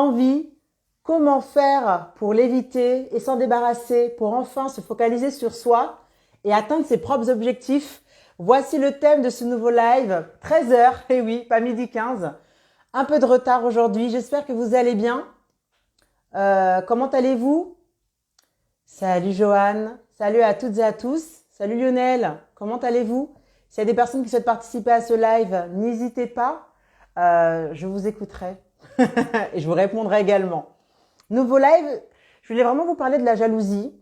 l'envie, comment faire pour l'éviter et s'en débarrasser, pour enfin se focaliser sur soi et atteindre ses propres objectifs. Voici le thème de ce nouveau live, 13 heures, et oui, pas midi 15. Un peu de retard aujourd'hui, j'espère que vous allez bien. Comment allez-vous? Salut Johan, salut à toutes et à tous. Salut Lionel, comment allez-vous? S'il y a des personnes qui souhaitent participer à ce live, n'hésitez pas, je vous écouterai et je vous répondrai également. Nouveau live, je voulais vraiment vous parler de la jalousie,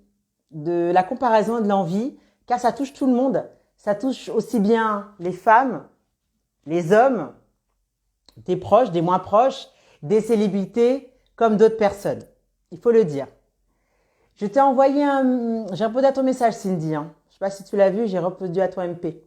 de la comparaison et de l'envie, car ça touche tout le monde. Ça touche aussi bien les femmes, les hommes, des proches, des moins proches, des célébrités, comme d'autres personnes. Il faut le dire. Je t'ai envoyé j'ai répondu à ton message, Cindy. Je ne sais pas si tu l'as vu, j'ai répondu à ton MP.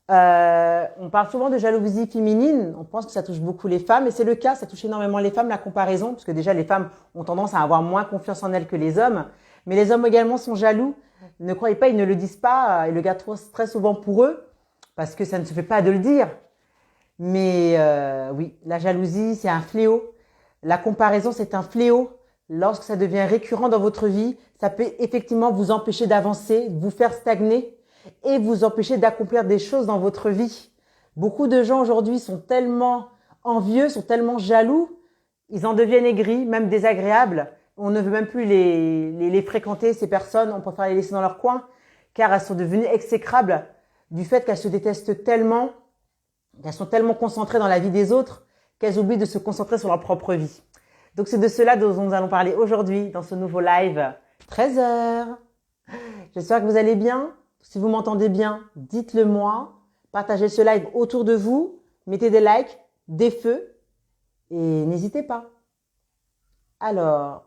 On parle souvent de jalousie féminine, on pense que ça touche beaucoup les femmes, et c'est le cas, ça touche énormément les femmes, la comparaison, parce que déjà les femmes ont tendance à avoir moins confiance en elles que les hommes, mais les hommes également sont jaloux. Ne croyez pas, ils ne le disent pas, ils le gardent très souvent pour eux, parce que ça ne se fait pas de le dire. Mais oui, la jalousie, c'est un fléau. La comparaison, c'est un fléau. Lorsque ça devient récurrent dans votre vie, ça peut effectivement vous empêcher d'avancer, vous faire stagner et vous empêcher d'accomplir des choses dans votre vie. Beaucoup de gens aujourd'hui sont tellement envieux, sont tellement jaloux, ils en deviennent aigris, même désagréables. On ne veut même plus les fréquenter, ces personnes, on préfère les laisser dans leur coin, car elles sont devenues exécrables du fait qu'elles se détestent tellement, qu'elles sont tellement concentrées dans la vie des autres, qu'elles oublient de se concentrer sur leur propre vie. Donc c'est de cela dont nous allons parler aujourd'hui dans ce nouveau live, 13 heures. J'espère que vous allez bien. Si vous m'entendez bien, dites-le moi. Partagez ce live autour de vous. Mettez des likes, des feux. Et n'hésitez pas. Alors.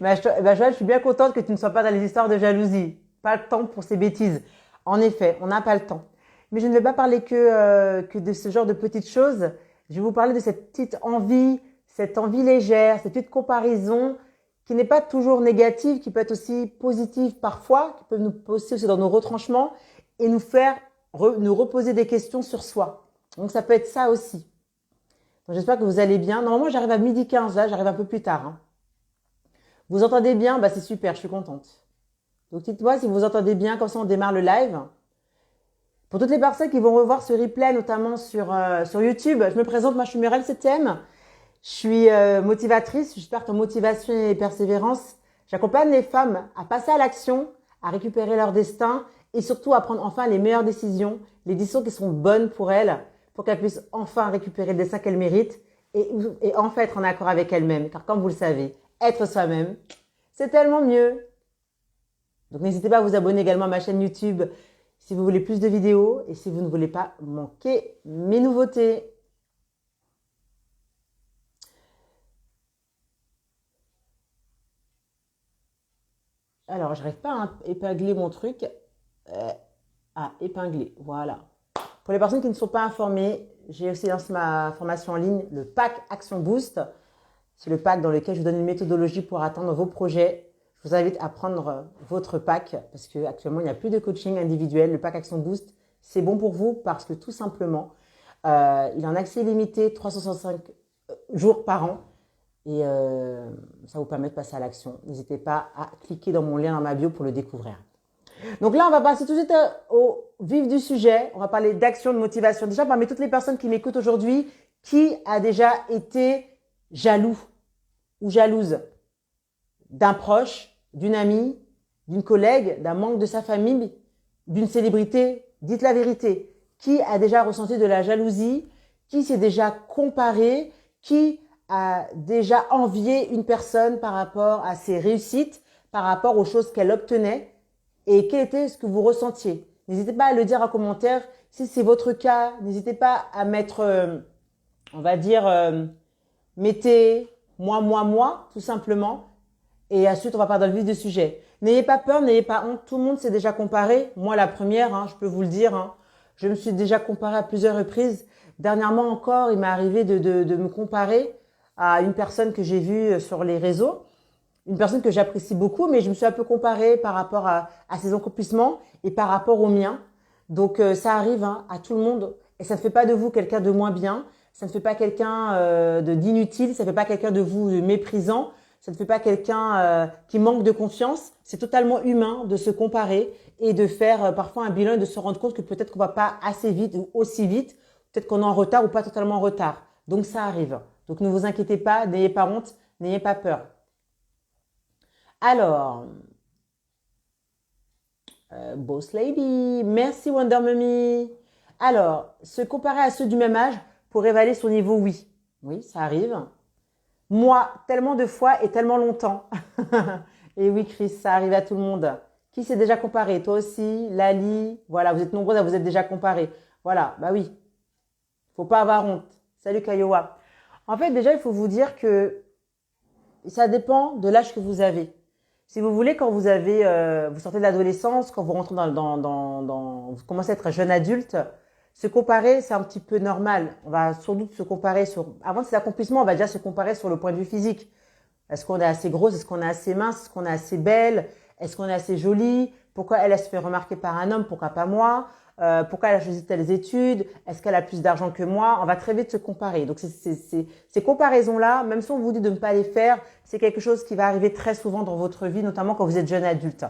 Joël, je suis bien contente que tu ne sois pas dans les histoires de jalousie. Pas le temps pour ces bêtises. En effet, on n'a pas le temps. Mais je ne vais pas parler que de ce genre de petites choses. Je vais vous parler de cette petite envie, cette envie légère, cette petite comparaison qui n'est pas toujours négative, qui peut être aussi positive parfois, qui peut nous pousser aussi dans nos retranchements et nous faire nous reposer des questions sur soi. Donc ça peut être ça aussi. Donc j'espère que vous allez bien. Normalement, j'arrive à midi 15, là, j'arrive un peu plus tard. Vous entendez bien? C'est super, je suis contente. Donc dites-moi si vous entendez bien, comme ça on démarre le live. Pour toutes les personnes qui vont revoir ce replay, notamment sur YouTube, je me présente, moi je suis Muriel Septième. Je suis motivatrice, j'espère en motivation et persévérance. J'accompagne les femmes à passer à l'action, à récupérer leur destin et surtout à prendre enfin les meilleures décisions, les décisions qui sont bonnes pour elles, pour qu'elles puissent enfin récupérer le destin qu'elles méritent et enfin être en accord avec elles-mêmes. Car comme vous le savez, être soi-même, c'est tellement mieux. Donc n'hésitez pas à vous abonner également à ma chaîne YouTube si vous voulez plus de vidéos et si vous ne voulez pas manquer mes nouveautés. Alors, je n'arrive pas à épingler mon truc. Épingler, voilà. Pour les personnes qui ne sont pas informées, j'ai aussi lancé ma formation en ligne, le pack Action Boost. C'est le pack dans lequel je vous donne une méthodologie pour atteindre vos projets. Je vous invite à prendre votre pack parce qu'actuellement, il n'y a plus de coaching individuel. Le pack Action Boost, c'est bon pour vous parce que tout simplement, il est en accès limité 365 jours par an et ça vous permet de passer à l'action. N'hésitez pas à cliquer dans mon lien dans ma bio pour le découvrir. Donc là, on va passer tout de suite au vif du sujet. On va parler d'action, de motivation. Déjà, parmi toutes les personnes qui m'écoutent aujourd'hui, qui a déjà été jaloux ou jalouse d'un proche, d'une amie, d'une collègue, d'un membre de sa famille, d'une célébrité? Dites la vérité. Qui a déjà ressenti de la jalousie? Qui s'est déjà comparé? Qui a déjà envié une personne par rapport à ses réussites, par rapport aux choses qu'elle obtenait? Et quel était ce que vous ressentiez? N'hésitez pas à le dire en commentaire. Si c'est votre cas, n'hésitez pas à mettre, on va dire, mettez moi, tout simplement. Et ensuite, on va parler dans le vif du sujet. N'ayez pas peur, n'ayez pas honte. Tout le monde s'est déjà comparé. Moi, la première, je peux vous le dire. Je me suis déjà comparée à plusieurs reprises. Dernièrement encore, il m'est arrivé de me comparer à une personne que j'ai vue sur les réseaux. Une personne que j'apprécie beaucoup, mais je me suis un peu comparée par rapport à ses accomplissements et par rapport aux miens. Donc, ça arrive à tout le monde. Et ça ne fait pas de vous quelqu'un de moins bien. ça ne fait pas quelqu'un d'inutile, ça ne fait pas quelqu'un de vous de méprisant, ça ne fait pas quelqu'un qui manque de confiance. C'est totalement humain de se comparer et de faire parfois un bilan et de se rendre compte que peut-être qu'on va pas assez vite ou aussi vite, peut-être qu'on est en retard ou pas totalement en retard. Donc ça arrive. Donc ne vous inquiétez pas, n'ayez pas honte, n'ayez pas peur. Alors, Boss Lady, merci Wonder Mummy. Alors, se comparer à ceux du même âge pour évaluer son niveau, oui. Oui, ça arrive. Moi, tellement de fois et tellement longtemps. Et oui, Chris, ça arrive à tout le monde. Qui s'est déjà comparé? Toi aussi, Lali. Voilà, vous êtes nombreux à vous être déjà comparés. Voilà, bah oui. Faut pas avoir honte. Salut Kayowa. En fait, déjà, il faut vous dire que ça dépend de l'âge que vous avez. Si vous voulez, quand vous sortez de l'adolescence, quand vous rentrez vous commencez à être un jeune adulte, se comparer, c'est un petit peu normal. On va sans doute se comparer avant ces accomplissements, on va déjà se comparer sur le point de vue physique. Est-ce qu'on est assez grosse? Est-ce qu'on est assez mince? Est-ce qu'on est assez belle? Est-ce qu'on est assez jolie? Pourquoi elle se fait remarquer par un homme? Pourquoi pas moi? Pourquoi elle a choisi telles études? Est-ce qu'elle a plus d'argent que moi? On va très vite se comparer. Donc ces comparaisons-là, même si on vous dit de ne pas les faire, c'est quelque chose qui va arriver très souvent dans votre vie, notamment quand vous êtes jeune adulte.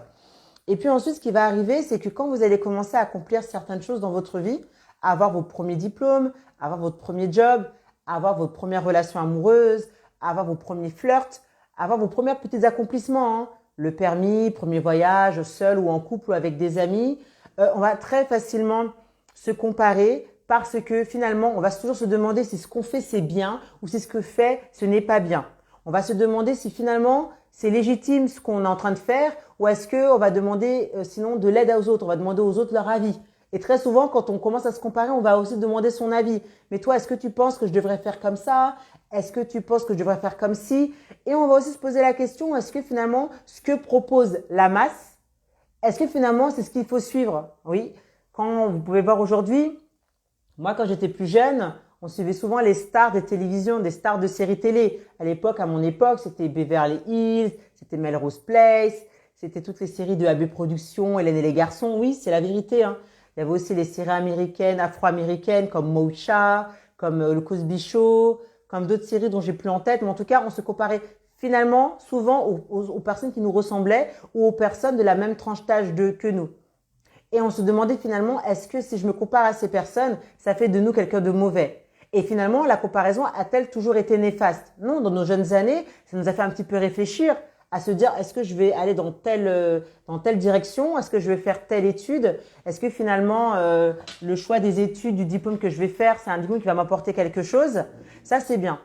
Et puis ensuite, ce qui va arriver, c'est que quand vous allez commencer à accomplir certaines choses dans votre vie, avoir vos premiers diplômes, avoir votre premier job, avoir votre première relation amoureuse, avoir vos premiers flirts, avoir vos premiers petits accomplissements, hein. Le permis, premier voyage, seul ou en couple ou avec des amis, on va très facilement se comparer parce que finalement, on va toujours se demander si ce qu'on fait c'est bien ou si ce que fait ce n'est pas bien. On va se demander si finalement c'est légitime ce qu'on est en train de faire ou est-ce qu'on va demander sinon de l'aide aux autres, on va demander aux autres leur avis. Et très souvent, quand on commence à se comparer, on va aussi demander son avis. Mais toi, est-ce que tu penses que je devrais faire comme ça? Est-ce que tu penses que je devrais faire comme ci? Et on va aussi se poser la question, est-ce que finalement, ce que propose la masse, est-ce que finalement, c'est ce qu'il faut suivre? Oui. Quand vous pouvez voir aujourd'hui, moi, quand j'étais plus jeune, on suivait souvent les stars des télévisions, des stars de séries télé. À mon époque, c'était Beverly Hills, c'était Melrose Place, c'était toutes les séries de AB Productions, Hélène et les garçons. Oui, c'est la vérité, hein. Il y avait aussi les séries américaines, afro-américaines, comme Moesha, comme le Cosby Show, comme d'autres séries dont j'ai plus en tête. Mais en tout cas, on se comparait finalement souvent aux personnes qui nous ressemblaient ou aux personnes de la même tranche d'âge que nous. Et on se demandait finalement, est-ce que si je me compare à ces personnes, ça fait de nous quelqu'un de mauvais? Et finalement, la comparaison a-t-elle toujours été néfaste? Non, dans nos jeunes années, ça nous a fait un petit peu réfléchir à se dire, est-ce que je vais aller dans telle direction? Est-ce que je vais faire telle étude? Est-ce que finalement, le choix des études, du diplôme que je vais faire, c'est un diplôme qui va m'apporter quelque chose? Ça, c'est bien.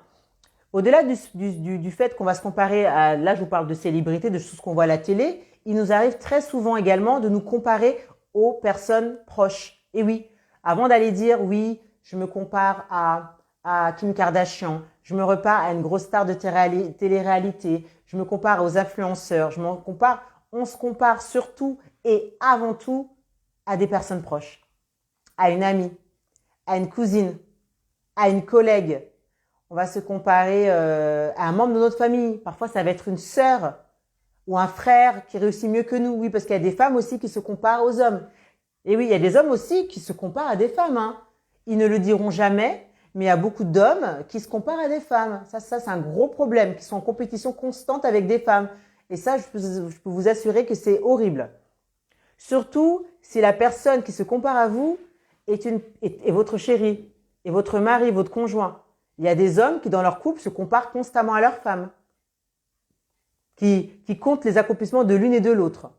Au-delà du fait qu'on va se comparer là je vous parle de célébrités, de choses qu'on voit à la télé, il nous arrive très souvent également de nous comparer aux personnes proches. Et oui, avant d'aller dire oui, je me compare à Kim Kardashian, je me repars à une grosse star de télé-réalité, je me compare aux influenceurs, on se compare surtout et avant tout à des personnes proches, à une amie, à une cousine, à une collègue. On va se comparer à un membre de notre famille. Parfois, ça va être une sœur ou un frère qui réussit mieux que nous. Oui, parce qu'il y a des femmes aussi qui se comparent aux hommes. Et oui, il y a des hommes aussi qui se comparent à des femmes, hein. Ils ne le diront jamais, mais il y a beaucoup d'hommes qui se comparent à des femmes. Ça c'est un gros problème, qui sont en compétition constante avec des femmes. Et ça, je peux vous assurer que c'est horrible. Surtout si la personne qui se compare à vous est votre chéri, est votre mari, votre conjoint. Il y a des hommes qui, dans leur couple, se comparent constamment à leur femme, qui comptent les accomplissements de l'une et de l'autre.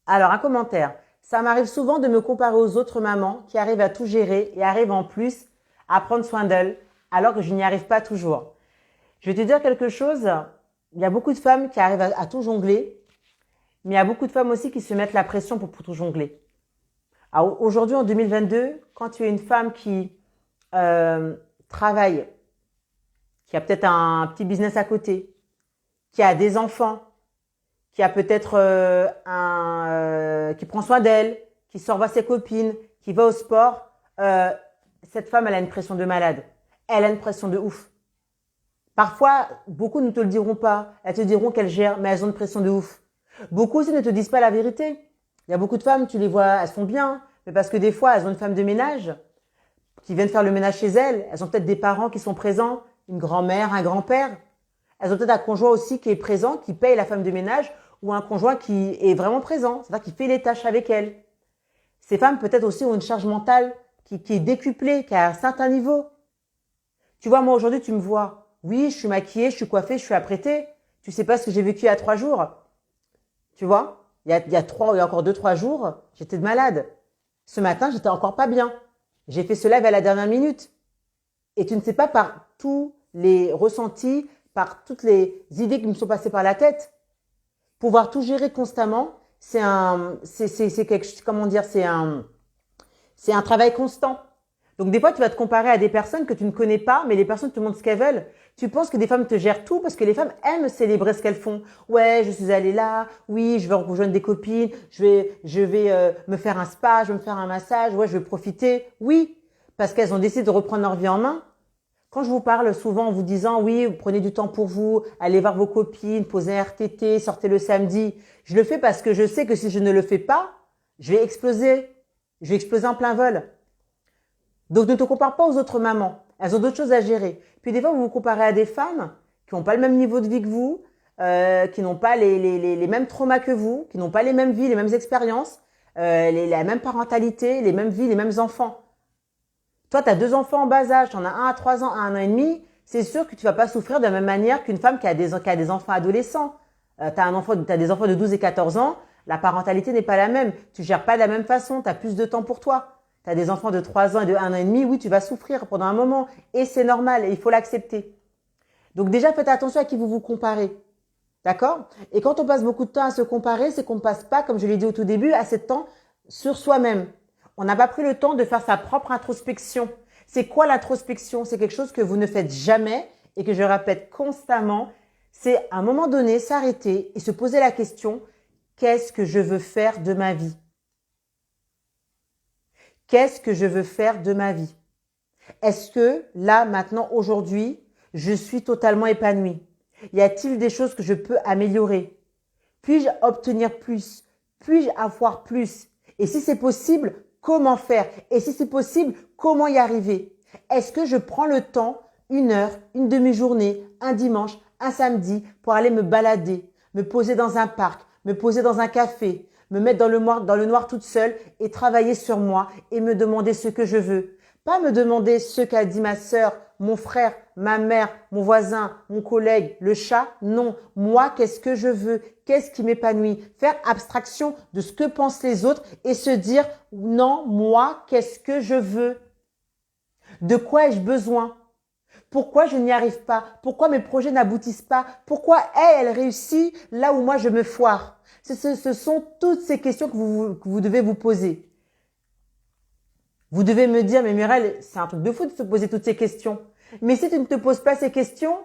Alors, un commentaire. Ça m'arrive souvent de me comparer aux autres mamans qui arrivent à tout gérer et arrivent en plus à prendre soin d'elles, alors que je n'y arrive pas toujours. Je vais te dire quelque chose. Il y a beaucoup de femmes qui arrivent à tout jongler, mais il y a beaucoup de femmes aussi qui se mettent la pression pour tout jongler. Alors, aujourd'hui, en 2022, quand tu es une femme qui travaille, qui a peut-être un petit business à côté, qui a des enfants, qui a peut-être qui prend soin d'elle, qui sort voir ses copines, qui va au sport, cette femme, elle a une pression de malade. Elle a une pression de ouf. Parfois, beaucoup ne te le diront pas. Elles te diront qu'elles gèrent, mais elles ont une pression de ouf. Beaucoup aussi ne te disent pas la vérité. Il y a beaucoup de femmes, tu les vois, elles sont bien, mais parce que des fois, elles ont une femme de ménage qui viennent faire le ménage chez elles. Elles ont peut-être des parents qui sont présents, une grand-mère, un grand-père. Elles ont peut-être un conjoint aussi qui est présent, qui paye la femme de ménage, ou un conjoint qui est vraiment présent, c'est-à-dire qui fait les tâches avec elles. Ces femmes peut-être aussi ont une charge mentale qui est décuplée, qui est à un certain niveau. Tu vois, moi aujourd'hui, tu me vois. Oui, je suis maquillée, je suis coiffée, je suis apprêtée. Tu sais pas ce que j'ai vécu il y a 3 jours. Tu vois, il y a encore 2-3 jours, j'étais malade. Ce matin, j'étais encore pas bien. J'ai fait ce live à la dernière minute. Et tu ne sais pas par tous les ressentis, par toutes les idées qui me sont passées par la tête. Pouvoir tout gérer constamment, c'est un travail constant. Donc des fois, tu vas te comparer à des personnes que tu ne connais pas, mais les personnes te montrent ce qu'elles veulent. Tu penses que des femmes te gèrent tout parce que les femmes aiment célébrer ce qu'elles font. Ouais, je suis allée là. Oui, je vais rejoindre des copines. Je vais me faire un spa, je vais me faire un massage. Ouais, je vais profiter. Oui, parce qu'elles ont décidé de reprendre leur vie en main. Quand je vous parle souvent en vous disant oui, vous prenez du temps pour vous, allez voir vos copines, posez un RTT, sortez le samedi, je le fais parce que je sais que si je ne le fais pas, je vais exploser. Je vais exploser en plein vol. Donc ne te compare pas aux autres mamans. Elles ont d'autres choses à gérer. Puis des fois, vous vous comparez à des femmes qui n'ont pas le même niveau de vie que vous, qui n'ont pas les mêmes traumas que vous, qui n'ont pas les mêmes vies, les mêmes expériences, la même parentalité, les mêmes vies, les mêmes enfants. Toi, tu as 2 enfants en bas âge, tu en as un à 3 ans, un an et demi, c'est sûr que tu vas pas souffrir de la même manière qu'une femme qui a des enfants adolescents. T'as des enfants de 12 et 14 ans, la parentalité n'est pas la même. Tu gères pas de la même façon, tu as plus de temps pour toi. Tu as des enfants de 3 ans et de 1 an et demi, oui, tu vas souffrir pendant un moment. Et c'est normal, et il faut l'accepter. Donc déjà, faites attention à qui vous vous comparez. D'accord? Et quand on passe beaucoup de temps à se comparer, c'est qu'on ne passe pas, comme je l'ai dit au tout début, assez de temps sur soi-même. On n'a pas pris le temps de faire sa propre introspection. C'est quoi l'introspection? C'est quelque chose que vous ne faites jamais et que je répète constamment. C'est à un moment donné s'arrêter et se poser la question, qu'est-ce que je veux faire de ma vie? Qu'est-ce que je veux faire de ma vie? Est-ce que là, maintenant, aujourd'hui, je suis totalement épanouie? Y a-t-il des choses que je peux améliorer? Puis-je obtenir plus? Puis-je avoir plus? Et si c'est possible, comment faire? Et si c'est possible, comment y arriver? Est-ce que je prends le temps, 1 heure, une demi-journée, un dimanche, un samedi, pour aller me balader, me poser dans un parc, me poser dans un café, me mettre dans le noir toute seule et travailler sur moi et me demander ce que je veux? Pas me demander ce qu'a dit ma sœur, mon frère, ma mère, mon voisin, mon collègue, le chat. Non, moi, qu'est-ce que je veux? Qu'est-ce qui m'épanouit? Faire abstraction de ce que pensent les autres et se dire, non, moi, qu'est-ce que je veux? De quoi ai-je besoin? Pourquoi je n'y arrive pas? Pourquoi mes projets n'aboutissent pas? Pourquoi elle réussit là où moi je me foire? Ce sont toutes ces questions que vous devez vous poser. Vous devez me dire, mais Mireille, c'est un truc de fou de se poser toutes ces questions. Mais si tu ne te poses pas ces questions,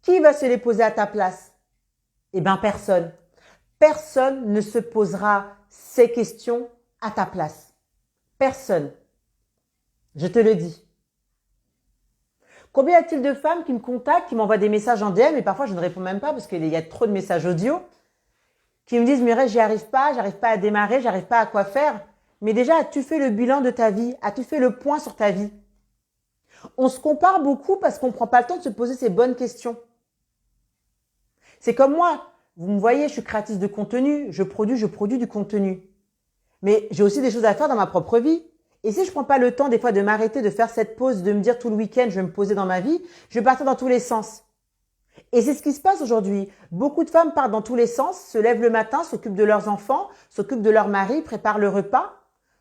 qui va se les poser à ta place? Eh bien, personne. Personne ne se posera ces questions à ta place. Personne. Je te le dis. Combien y a-t-il de femmes qui me contactent, qui m'envoient des messages en DM, et parfois je ne réponds même pas parce qu'il y a trop de messages audio, qui me disent, Mireille, j'arrive pas à démarrer, j'arrive pas à quoi faire. Mais déjà, as-tu fait le bilan de ta vie? As-tu fait le point sur ta vie? On se compare beaucoup parce qu'on ne prend pas le temps de se poser ces bonnes questions. C'est comme moi. Vous me voyez, je suis créatrice de contenu. Je produis du contenu. Mais j'ai aussi des choses à faire dans ma propre vie. Et si je prends pas le temps des fois de m'arrêter, de faire cette pause, de me dire tout le week-end, je vais me poser dans ma vie, je vais partir dans tous les sens. Et c'est ce qui se passe aujourd'hui. Beaucoup de femmes partent dans tous les sens, se lèvent le matin, s'occupent de leurs enfants, s'occupent de leur mari, préparent le repas,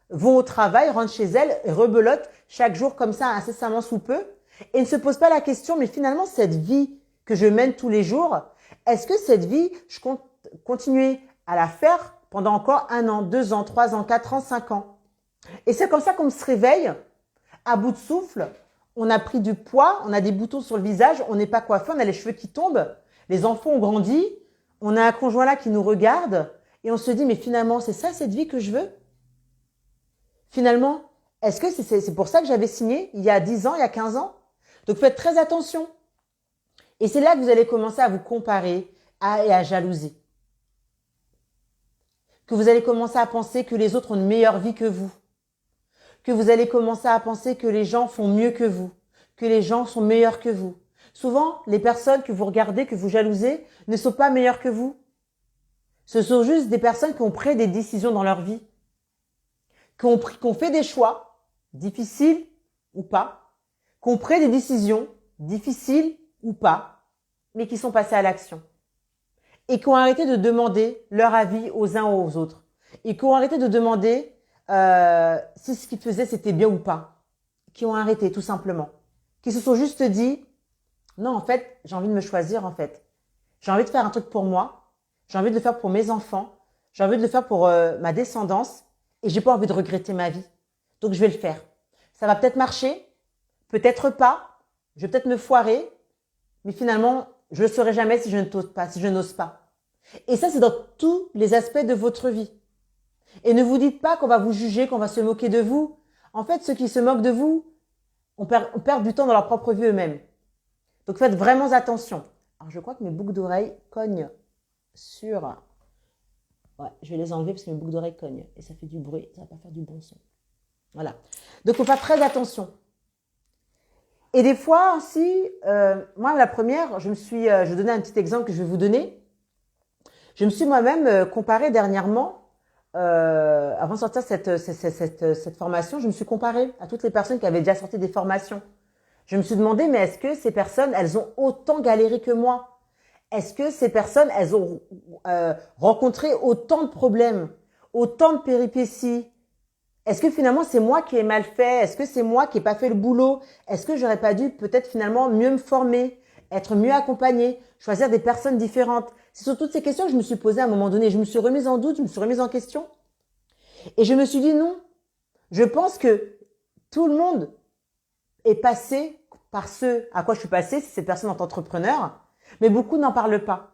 vont au travail, rentrent chez elles, rebelotent chaque jour comme ça, incessamment sous peu, et ne se posent pas la question, mais finalement, cette vie que je mène tous les jours, est-ce que cette vie, je compte continuer à la faire pendant encore 1 an, 2 ans, 3 ans, 4 ans, 5 ans? Et c'est comme ça qu'on se réveille, à bout de souffle, on a pris du poids, on a des boutons sur le visage, on n'est pas coiffé, on a les cheveux qui tombent, les enfants ont grandi, on a un conjoint là qui nous regarde, et on se dit, mais finalement, c'est ça cette vie que je veux? Finalement, est-ce que c'est pour ça que j'avais signé il y a 10 ans, il y a 15 ans? Donc faites très attention. Et c'est là que vous allez commencer à vous comparer et à jalouser. Que vous allez commencer à penser que les autres ont une meilleure vie que vous. que vous allez commencer à penser que les gens font mieux que vous, que les gens sont meilleurs que vous. Souvent, les personnes que vous regardez, que vous jalousez, ne sont pas meilleures que vous. Ce sont juste des personnes qui ont pris des décisions dans leur vie, qui ont fait des choix, difficiles ou pas, qui ont pris des décisions, difficiles ou pas, mais qui sont passées à l'action. Et qui ont arrêté de demander leur avis aux uns ou aux autres. Et qui ont arrêté de demander si ce qu'ils faisaient c'était bien ou pas. Qui ont arrêté tout simplement. Qui se sont juste dit, non en fait, j'ai envie de me choisir en fait. J'ai envie de faire un truc pour moi. J'ai envie de le faire pour mes enfants. J'ai envie de le faire pour ma descendance. Et j'ai pas envie de regretter ma vie. Donc je vais le faire. Ça va peut-être marcher, peut-être pas. Je vais peut-être me foirer. Mais finalement, je le saurai jamais si je n'ose pas. Et ça, c'est dans tous les aspects de votre vie. Et ne vous dites pas qu'on va vous juger, qu'on va se moquer de vous. En fait, ceux qui se moquent de vous, on perd du temps dans leur propre vie eux-mêmes. Donc faites vraiment attention. Alors je crois que mes boucles d'oreilles cognent sur... Ouais, je vais les enlever parce que mes boucles d'oreilles cognent. Et ça fait du bruit, ça va pas faire du bon son. Voilà. Donc il faut faire très attention. Et des fois aussi, moi la première, je vais donner un petit exemple que je vais vous donner. Je me suis moi-même comparée dernièrement, avant de sortir cette formation, je me suis comparée à toutes les personnes qui avaient déjà sorti des formations. Je me suis demandé, mais est-ce que ces personnes, elles ont autant galéré que moi? Est-ce que ces personnes, elles ont rencontré autant de problèmes, autant de péripéties? Est-ce que finalement c'est moi qui ai mal fait? Est-ce que c'est moi qui n'ai pas fait le boulot? Est-ce que j'aurais pas dû peut-être finalement mieux me former, être mieux accompagnée, choisir des personnes différentes? C'est sur toutes ces questions que je me suis posée à un moment donné. Je me suis remise en doute, je me suis remise en question. Et je me suis dit non. Je pense que tout le monde est passé par ce à quoi je suis passée, c'est cette personne en tant qu'entrepreneur, mais beaucoup n'en parlent pas.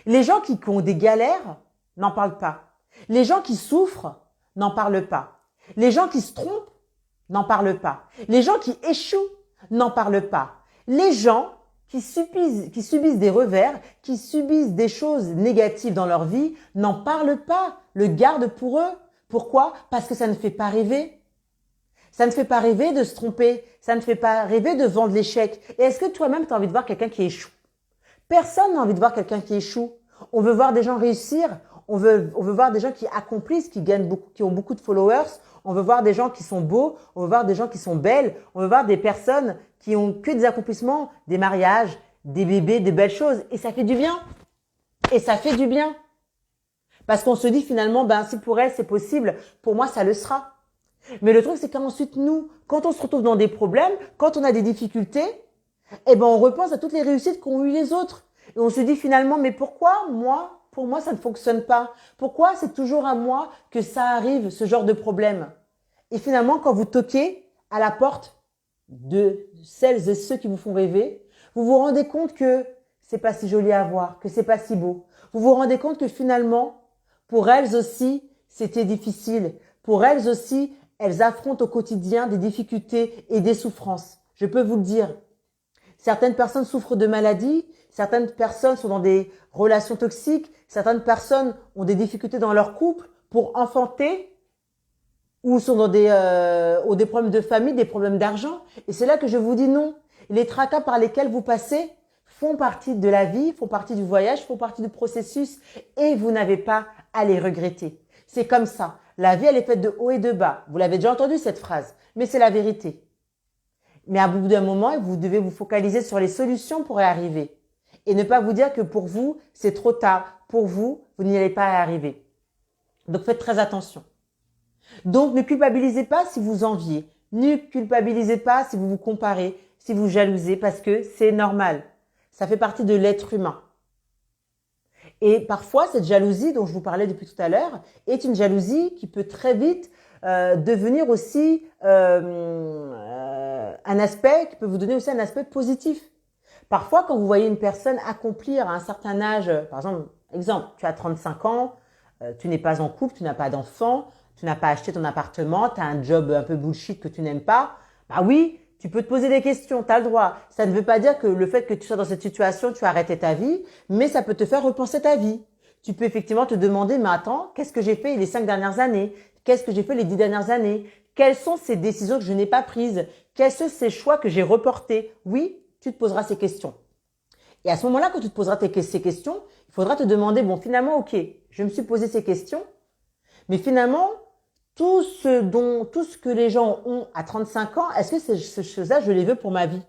Les gens qui ont des galères n'en parlent pas. Les gens qui souffrent n'en parlent pas. Les gens qui se trompent n'en parlent pas. Les gens qui échouent n'en parlent pas. Les gens qui subissent des revers, qui subissent des choses négatives dans leur vie, n'en parlent pas, le gardent pour eux. Pourquoi? Parce que ça ne fait pas rêver. Ça ne fait pas rêver de se tromper. Ça ne fait pas rêver de vendre l'échec. Et est-ce que toi-même, tu as envie de voir quelqu'un qui échoue? Personne n'a envie de voir quelqu'un qui échoue. On veut voir des gens réussir. On veut voir des gens qui accomplissent, qui gagnent beaucoup, qui ont beaucoup de followers. On veut voir des gens qui sont beaux. On veut voir des gens qui sont belles. On veut voir des personnes qui ont que des accomplissements, des mariages, des bébés, des belles choses. Et ça fait du bien. Et ça fait du bien. Parce qu'on se dit finalement, ben, si pour elle c'est possible, pour moi ça le sera. Mais le truc c'est qu'ensuite nous, quand on se retrouve dans des problèmes, quand on a des difficultés, eh ben on repense à toutes les réussites qu'ont eu les autres. Et on se dit finalement, mais pourquoi moi, pour moi ça ne fonctionne pas? Pourquoi c'est toujours à moi que ça arrive, ce genre de problème? Et finalement, quand vous toquez à la porte de celles et ceux qui vous font rêver, vous vous rendez compte que c'est pas si joli à voir, que c'est pas si beau. Vous vous rendez compte que finalement, pour elles aussi, c'était difficile. Pour elles aussi, elles affrontent au quotidien des difficultés et des souffrances. Je peux vous le dire. Certaines personnes souffrent de maladies, certaines personnes sont dans des relations toxiques, certaines personnes ont des difficultés dans leur couple pour enfanter ou sont dans ont des problèmes de famille, des problèmes d'argent. Et c'est là que je vous dis non. Les tracas par lesquels vous passez font partie de la vie, font partie du voyage, font partie du processus et vous n'avez pas à les regretter. C'est comme ça. La vie, elle est faite de haut et de bas. Vous l'avez déjà entendu cette phrase, mais c'est la vérité. Mais à bout d'un moment, vous devez vous focaliser sur les solutions pour y arriver. Et ne pas vous dire que pour vous, c'est trop tard. Pour vous, vous n'y allez pas y arriver. Donc faites très attention. Donc ne culpabilisez pas si vous enviez. Ne culpabilisez pas si vous vous comparez, si vous jalousez, parce que c'est normal. Ça fait partie de l'être humain. Et parfois, cette jalousie dont je vous parlais depuis tout à l'heure est une jalousie qui peut très vite devenir aussi un aspect, qui peut vous donner aussi un aspect positif. Parfois, quand vous voyez une personne accomplir à un certain âge, par exemple, tu as 35 ans, tu n'es pas en couple, tu n'as pas d'enfant, tu n'as pas acheté ton appartement, tu as un job un peu bullshit que tu n'aimes pas, bah oui, tu peux te poser des questions, tu as le droit. Ça ne veut pas dire que le fait que tu sois dans cette situation, tu as arrêté ta vie, mais ça peut te faire repenser ta vie. Tu peux effectivement te demander, mais attends, qu'est-ce que j'ai fait les 5 dernières années? Qu'est-ce que j'ai fait les 10 dernières années? Quelles sont ces décisions que je n'ai pas prises? Quels sont ces choix que j'ai reportés? Oui, tu te poseras ces questions. Et à ce moment-là, quand tu te poseras ces questions, il faudra te demander, bon, finalement, ok, je me suis posé ces questions, mais finalement, tout ce que les gens ont à 35 ans, est-ce que ces choses-là, je les veux pour ma vie?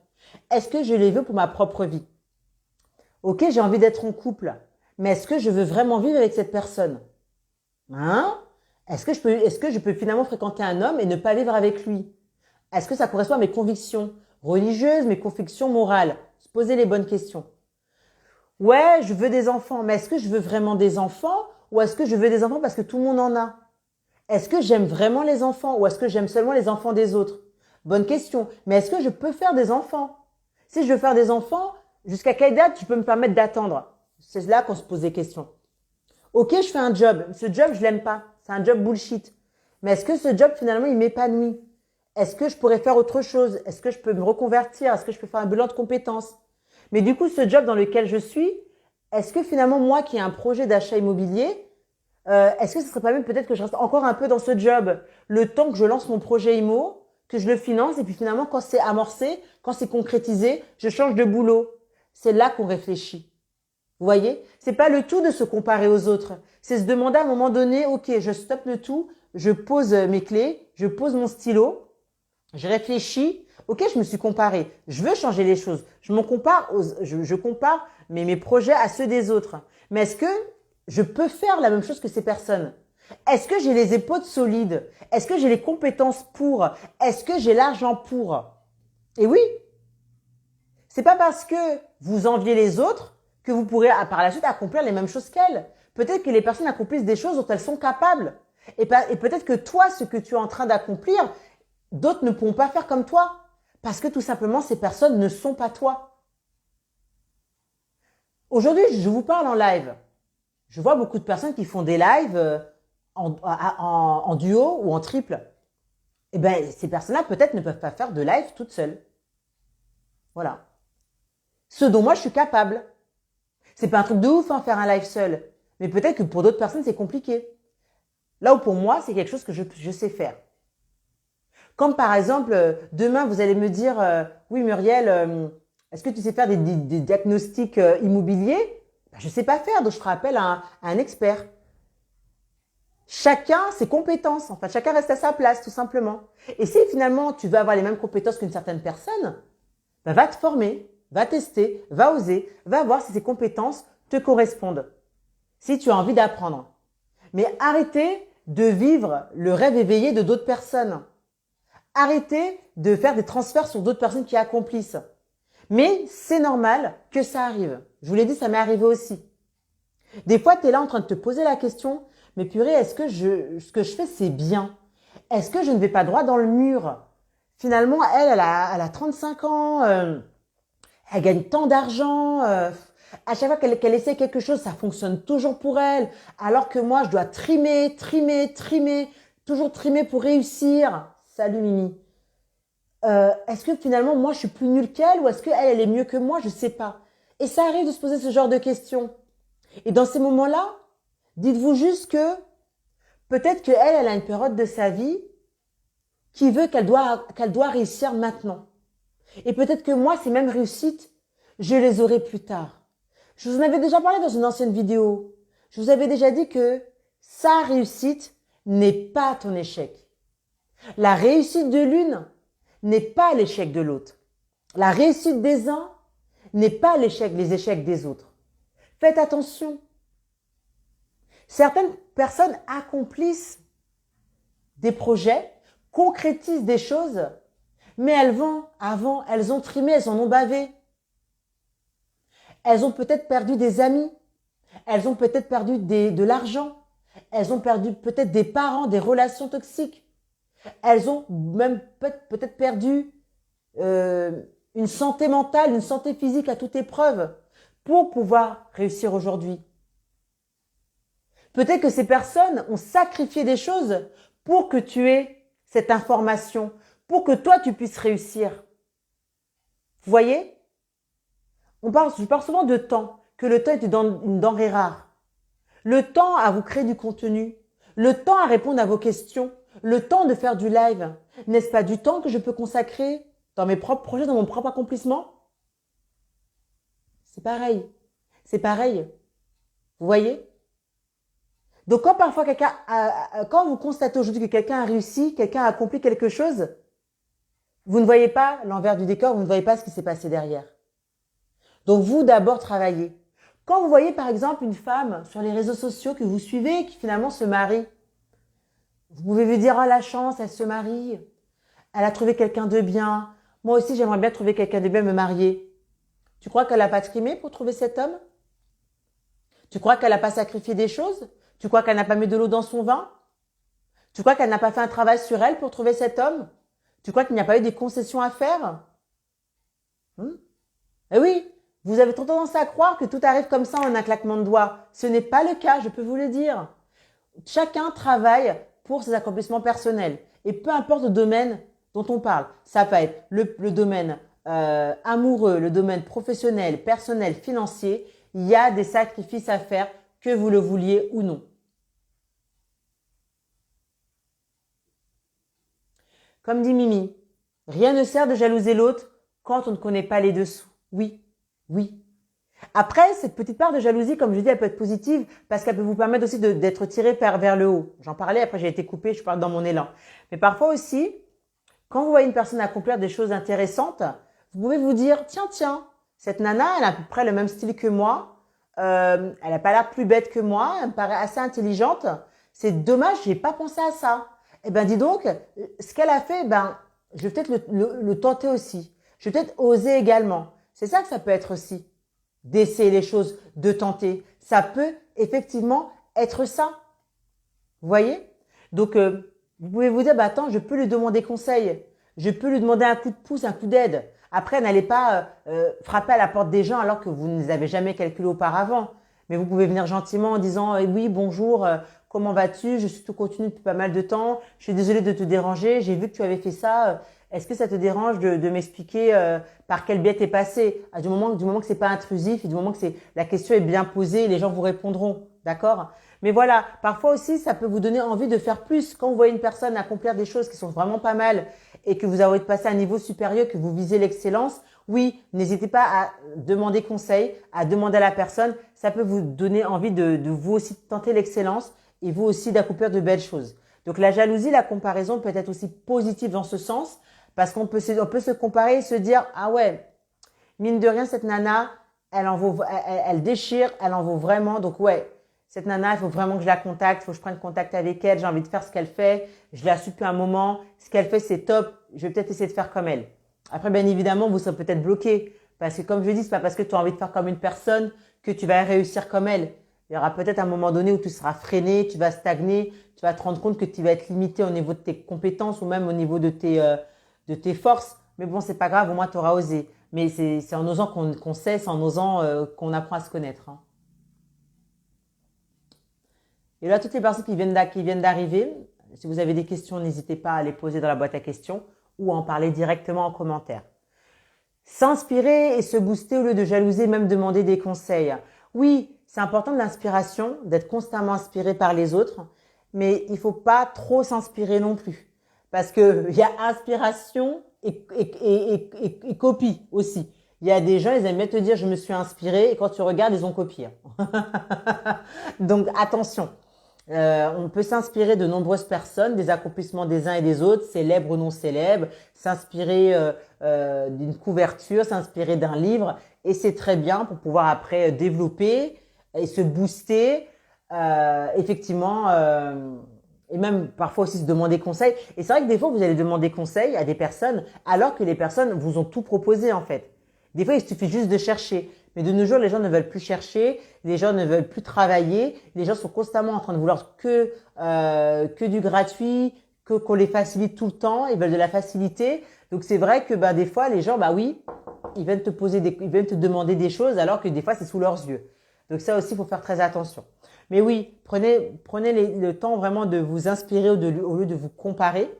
Est-ce que je les veux pour ma propre vie? Ok, j'ai envie d'être en couple, mais est-ce que je veux vraiment vivre avec cette personne? Hein? Est-ce que je peux finalement fréquenter un homme et ne pas vivre avec lui? Est-ce que ça correspond à mes convictions religieuses, mes convictions morales? Se poser les bonnes questions. Ouais, je veux des enfants, mais est-ce que je veux vraiment des enfants ou est-ce que je veux des enfants parce que tout le monde en a? Est-ce que j'aime vraiment les enfants ou est-ce que j'aime seulement les enfants des autres? Bonne question. Mais est-ce que je peux faire des enfants? Si je veux faire des enfants, jusqu'à quelle date tu peux me permettre d'attendre? C'est là qu'on se pose des questions. Ok, je fais un job. Ce job, je l'aime pas. C'est un job bullshit. Mais est-ce que ce job, finalement, il m'épanouit? Est-ce que je pourrais faire autre chose? Est-ce que je peux me reconvertir? Est-ce que je peux faire un bilan de compétences? Mais du coup, ce job dans lequel je suis, est-ce que finalement, moi qui ai un projet d'achat immobilier, est-ce que ce serait pas même peut-être que je reste encore un peu dans ce job, le temps que je lance mon projet IMO, que je le finance, et puis finalement, quand c'est amorcé, quand c'est concrétisé, je change de boulot. C'est là qu'on réfléchit. Vous voyez? C'est pas le tout de se comparer aux autres. C'est se demander à un moment donné, ok, je stoppe le tout, je pose mes clés, je pose mon stylo, je réfléchis. Ok, je me suis comparé. Je veux changer les choses. Je compare mes projets à ceux des autres. Mais est-ce que je peux faire la même chose que ces personnes? Est-ce que j'ai les épaules solides? Est-ce que j'ai les compétences pour? Est-ce que j'ai l'argent pour? Et oui, c'est pas parce que vous enviez les autres que vous pourrez par la suite accomplir les mêmes choses qu'elles. Peut-être que les personnes accomplissent des choses dont elles sont capables. Et peut-être que toi, ce que tu es en train d'accomplir, d'autres ne pourront pas faire comme toi. Parce que tout simplement, ces personnes ne sont pas toi. Aujourd'hui, je vous parle en live. Je vois beaucoup de personnes qui font des lives en duo ou en triple. Eh ben, ces personnes-là, peut-être, ne peuvent pas faire de live toutes seules. Voilà. Ce dont moi, je suis capable. C'est pas un truc de ouf, hein, faire un live seul. Mais peut-être que pour d'autres personnes, c'est compliqué. Là où pour moi, c'est quelque chose que je sais faire. Comme par exemple, demain, vous allez me dire, oui Muriel, est-ce que tu sais faire des diagnostics immobiliers? Ben, je sais pas faire, donc je ferai appel à un expert. Chacun ses compétences, en fait, chacun reste à sa place, tout simplement. Et si finalement tu veux avoir les mêmes compétences qu'une certaine personne, ben, va te former, va tester, va oser, va voir si ces compétences te correspondent. Si tu as envie d'apprendre. Mais arrêtez de vivre le rêve éveillé de d'autres personnes. Arrêtez de faire des transferts sur d'autres personnes qui accomplissent. Mais c'est normal que ça arrive. Je vous l'ai dit, ça m'est arrivé aussi. Des fois, tu es là en train de te poser la question, mais purée, est-ce que ce que je fais, c'est bien? Est-ce que je ne vais pas droit dans le mur? Finalement, elle a 35 ans, elle gagne tant d'argent, à chaque fois qu'elle essaie quelque chose, ça fonctionne toujours pour elle, alors que moi, je dois trimer, toujours trimer pour réussir. Salut Mimi. Est-ce que finalement, moi, je suis plus nulle qu'elle ou est-ce qu'elle, elle est mieux que moi? Je sais pas. Et ça arrive de se poser ce genre de questions. Et dans ces moments-là, dites-vous juste que peut-être qu'elle a une période de sa vie qui veut qu'elle doit réussir maintenant. Et peut-être que moi, ces mêmes réussites, je les aurai plus tard. Je vous en avais déjà parlé dans une ancienne vidéo. Je vous avais déjà dit que sa réussite n'est pas ton échec. La réussite de l'une n'est pas l'échec de l'autre. La réussite des uns n'est pas les échecs des autres. Faites attention. Certaines personnes accomplissent des projets, concrétisent des choses, mais elles ont trimé, elles en ont bavé. Elles ont peut-être perdu des amis, elles ont peut-être perdu de l'argent, elles ont perdu peut-être des parents, des relations toxiques. Elles ont même peut-être perdu une santé mentale, une santé physique à toute épreuve pour pouvoir réussir aujourd'hui. Peut-être que ces personnes ont sacrifié des choses pour que tu aies cette information, pour que toi tu puisses réussir. Vous voyez? Je parle souvent de temps, que le temps est une denrée rare. Le temps à vous créer du contenu, le temps à répondre à vos questions, Le temps de faire du live, n'est-ce pas du temps que je peux consacrer dans mes propres projets, dans mon propre accomplissement? C'est pareil. C'est pareil. Vous voyez? Donc quand parfois quand vous constatez aujourd'hui que quelqu'un a réussi, quelqu'un a accompli quelque chose, vous ne voyez pas l'envers du décor, vous ne voyez pas ce qui s'est passé derrière. Donc vous d'abord travaillez. Quand vous voyez par exemple une femme sur les réseaux sociaux que vous suivez qui finalement se marie, vous pouvez vous dire, oh la chance, elle se marie, elle a trouvé quelqu'un de bien, moi aussi j'aimerais bien trouver quelqu'un de bien, me marier. Tu crois qu'elle n'a pas trimé pour trouver cet homme? Tu crois qu'elle n'a pas sacrifié des choses? Tu crois qu'elle n'a pas mis de l'eau dans son vin? Tu crois qu'elle n'a pas fait un travail sur elle pour trouver cet homme? Tu crois qu'il n'y a pas eu des concessions à faire? Eh oui, vous avez trop tendance à croire que tout arrive comme ça en un claquement de doigts. Ce n'est pas le cas, je peux vous le dire. Chacun travaille pour ses accomplissements personnels. Et peu importe le domaine dont on parle, ça peut être le domaine amoureux, le domaine professionnel, personnel, financier, il y a des sacrifices à faire que vous le vouliez ou non. Comme dit Mimi, rien ne sert de jalouser l'autre quand on ne connaît pas les dessous. Oui, oui. Après, cette petite part de jalousie, comme je dis, elle peut être positive parce qu'elle peut vous permettre aussi d'être tiré vers le haut. J'en parlais, après j'ai été coupée, je parle dans mon élan. Mais parfois aussi, quand vous voyez une personne accomplir des choses intéressantes, vous pouvez vous dire, tiens, cette nana, elle a à peu près le même style que moi, elle n'a pas l'air plus bête que moi, elle me paraît assez intelligente. C'est dommage, j'ai pas pensé à ça. Eh ben, dis donc, ce qu'elle a fait, ben, je vais peut-être le tenter aussi. Je vais peut-être oser également. C'est ça que ça peut être aussi. D'essayer les choses, de tenter. Ça peut effectivement être ça. Vous voyez? Donc, vous pouvez vous dire, bah attends, je peux lui demander conseil. Je peux lui demander un coup de pouce, un coup d'aide. Après, n'allez pas frapper à la porte des gens alors que vous ne les avez jamais calculés auparavant. Mais vous pouvez venir gentiment en disant, oui, bonjour, comment vas-tu? Je suis tout continu depuis pas mal de temps. Je suis désolée de te déranger. J'ai vu que tu avais fait ça. Est-ce que ça te dérange de m'expliquer par quel biais t'es passé? Du moment que c'est pas intrusif et du moment que la question est bien posée, les gens vous répondront, d'accord? Mais voilà, parfois aussi, ça peut vous donner envie de faire plus. Quand vous voyez une personne accomplir des choses qui sont vraiment pas mal et que vous avez passé à un niveau supérieur, que vous visez l'excellence, oui, n'hésitez pas à demander conseil, à demander à la personne. Ça peut vous donner envie de vous aussi tenter l'excellence et vous aussi d'accomplir de belles choses. Donc la jalousie, la comparaison peut être aussi positive dans ce sens. Parce qu'on peut se comparer et se dire, ah ouais, mine de rien, cette nana, elle déchire, elle en vaut vraiment. Donc ouais, cette nana, il faut vraiment que je la contacte, il faut que je prenne contact avec elle, j'ai envie de faire ce qu'elle fait, je l'ai su depuis un moment, ce qu'elle fait c'est top, je vais peut-être essayer de faire comme elle. Après, bien évidemment, vous serez peut-être bloqué. Parce que comme je dis, c'est pas parce que tu as envie de faire comme une personne que tu vas réussir comme elle. Il y aura peut-être un moment donné où tu seras freiné, tu vas stagner, tu vas te rendre compte que tu vas être limité au niveau de tes compétences ou même au niveau de tes forces, mais bon, c'est pas grave, au moins tu auras osé. Mais c'est en osant qu'on sait, c'est en osant qu'on apprend à se connaître. Hein. Et là, toutes les personnes qui viennent d'arriver, si vous avez des questions, n'hésitez pas à les poser dans la boîte à questions ou à en parler directement en commentaire. S'inspirer et se booster au lieu de jalouser, même demander des conseils. Oui, c'est important de l'inspiration, d'être constamment inspiré par les autres, mais il faut pas trop s'inspirer non plus. Parce que il y a inspiration et copie aussi. Il y a des gens, ils aiment bien te dire je me suis inspiré et quand tu regardes, ils ont copié. Donc attention. On peut s'inspirer de nombreuses personnes, des accomplissements des uns et des autres, célèbres ou non célèbres, s'inspirer d'une couverture, s'inspirer d'un livre, et c'est très bien pour pouvoir après développer et se booster, effectivement, et même parfois aussi se demander conseil. Et c'est vrai que des fois, vous allez demander conseil à des personnes alors que les personnes vous ont tout proposé en fait. Des fois, il suffit juste de chercher. Mais de nos jours, les gens ne veulent plus chercher, les gens ne veulent plus travailler, les gens sont constamment en train de vouloir que du gratuit, qu'on les facilite tout le temps, ils veulent de la facilité. Donc c'est vrai que des fois les gens oui, ils viennent te demander des choses alors que des fois c'est sous leurs yeux. Donc ça aussi, il faut faire très attention. Mais oui, prenez le temps vraiment de vous inspirer au lieu de vous comparer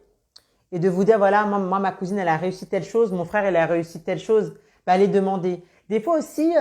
et de vous dire voilà, moi ma cousine elle a réussi telle chose, mon frère il a réussi telle chose, allez demander. Des fois aussi,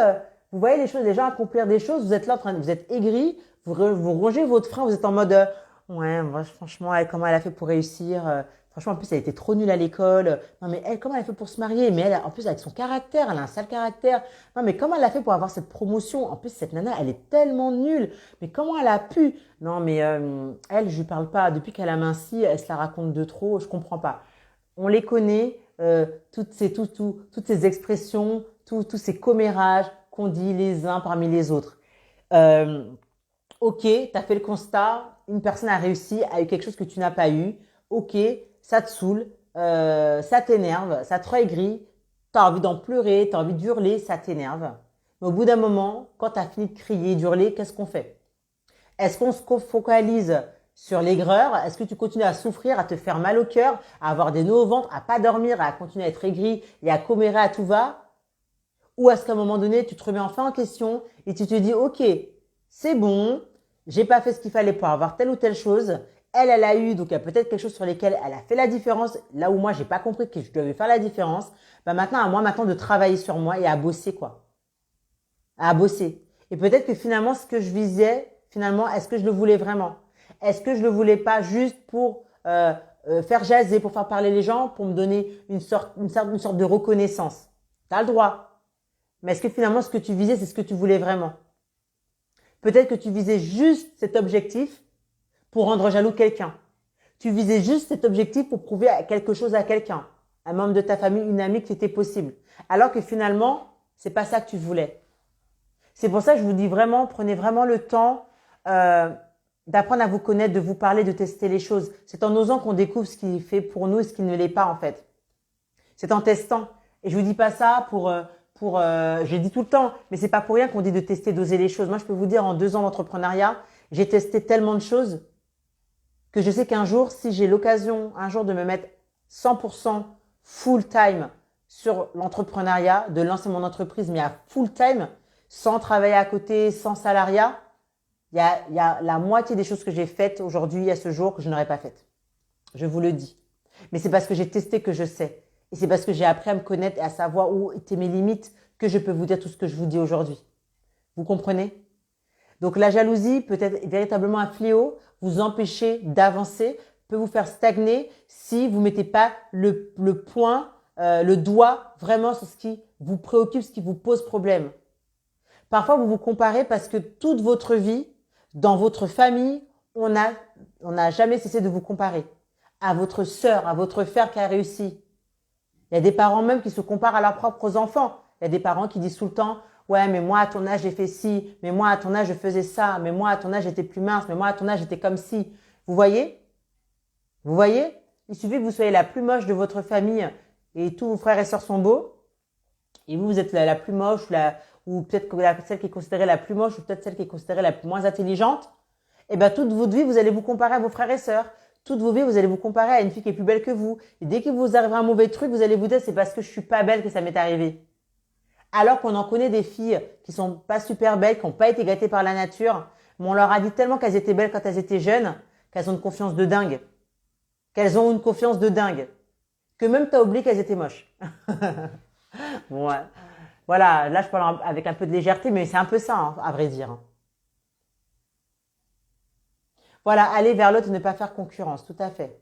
vous voyez les gens accomplir des choses, vous êtes là vous êtes aigri, vous rongez votre frein, vous êtes en mode Ouais, moi, franchement, elle, comment elle a fait pour réussir franchement, en plus, elle était trop nulle à l'école. Non, mais elle, comment elle a fait pour se marier? Mais elle, en plus, avec son caractère, elle a un sale caractère. Non, mais comment elle a fait pour avoir cette promotion? En plus, cette nana, elle est tellement nulle. Mais comment elle a pu? Non, mais elle, je lui parle pas. Depuis qu'elle a minci, elle se la raconte de trop. Je comprends pas. On les connaît, toutes ces expressions, tous ces commérages qu'on dit les uns parmi les autres. Euh, Ok, tu as fait le constat, une personne a réussi, a eu quelque chose que tu n'as pas eu. Ok, ça te saoule, ça t'énerve, ça te réaigrit, tu as envie d'en pleurer, tu as envie d'hurler, ça t'énerve. Mais au bout d'un moment, quand tu as fini de crier, d'hurler, qu'est-ce qu'on fait? Est-ce qu'on se focalise sur l'aigreur? Est-ce que tu continues à souffrir, à te faire mal au cœur, à avoir des nœuds au ventre, à pas dormir, à continuer à être aigri et à commérer à tout va? Ou est-ce qu'à un moment donné, tu te remets enfin en question et tu te dis, ok, c'est bon, j'ai pas fait ce qu'il fallait pour avoir telle ou telle chose. Elle a eu, donc il y a peut-être quelque chose sur lesquels elle a fait la différence, là où moi j'ai pas compris que je devais faire la différence. Bah maintenant, à moi maintenant de travailler sur moi et à bosser quoi, à bosser. Et peut-être que finalement, ce que je visais, finalement, est-ce que je le voulais vraiment? Est-ce que je le voulais pas juste pour faire jaser, pour faire parler les gens, pour me donner une sorte de reconnaissance? T'as le droit. Mais est-ce que finalement, ce que tu visais, c'est ce que tu voulais vraiment? Peut-être que tu visais juste cet objectif pour rendre jaloux quelqu'un. Tu visais juste cet objectif pour prouver quelque chose à quelqu'un, un membre de ta famille, une amie, que c'était possible. Alors que finalement, c'est pas ça que tu voulais. C'est pour ça que je vous dis vraiment, prenez vraiment le temps d'apprendre à vous connaître, de vous parler, de tester les choses. C'est en osant qu'on découvre ce qui est fait pour nous et ce qui ne l'est pas en fait. C'est en testant. Et je vous dis pas ça je le dis tout le temps, mais c'est pas pour rien qu'on dit de tester, d'oser les choses. Moi, je peux vous dire, en 2 ans d'entrepreneuriat, j'ai testé tellement de choses que je sais qu'un jour, si j'ai l'occasion, un jour de me mettre 100% full time sur l'entrepreneuriat, de lancer mon entreprise, mais à full time, sans travailler à côté, sans salariat, il y a la moitié des choses que j'ai faites aujourd'hui, à ce jour, que je n'aurais pas faites. Je vous le dis. Mais c'est parce que j'ai testé que je sais. Et c'est parce que j'ai appris à me connaître et à savoir où étaient mes limites que je peux vous dire tout ce que je vous dis aujourd'hui. Vous comprenez? Donc la jalousie peut être véritablement un fléau, vous empêcher d'avancer, peut vous faire stagner si vous ne mettez pas le point, le doigt vraiment sur ce qui vous préoccupe, ce qui vous pose problème. Parfois, vous vous comparez parce que toute votre vie, dans votre famille, on n'a jamais cessé de vous comparer à votre sœur, à votre frère qui a réussi. Il y a des parents même qui se comparent à leurs propres enfants. Il y a des parents qui disent tout le temps, ouais, mais moi à ton âge j'ai fait ci, mais moi à ton âge je faisais ça, mais moi à ton âge j'étais plus mince, mais moi à ton âge j'étais comme ci. Vous voyez? Vous voyez? Il suffit que vous soyez la plus moche de votre famille et tous vos frères et sœurs sont beaux, et vous êtes la plus moche, ou peut-être celle qui est considérée la plus moche, ou peut-être celle qui est considérée la moins intelligente. Et bien toute votre vie, vous allez vous comparer à vos frères et sœurs. Toute vos vies, vous allez vous comparer à une fille qui est plus belle que vous. Et dès qu'il vous arrivera un mauvais truc, vous allez vous dire c'est parce que je suis pas belle que ça m'est arrivé. Alors qu'on en connaît des filles qui sont pas super belles, qui n'ont pas été gâtées par la nature, mais on leur a dit tellement qu'elles étaient belles quand elles étaient jeunes, qu'elles ont une confiance de dingue. Qu'elles ont une confiance de dingue. Que même t'as oublié qu'elles étaient moches. Bon, ouais. Voilà, là je parle avec un peu de légèreté, mais c'est un peu ça, hein, à vrai dire. Voilà, aller vers l'autre et ne pas faire concurrence, tout à fait.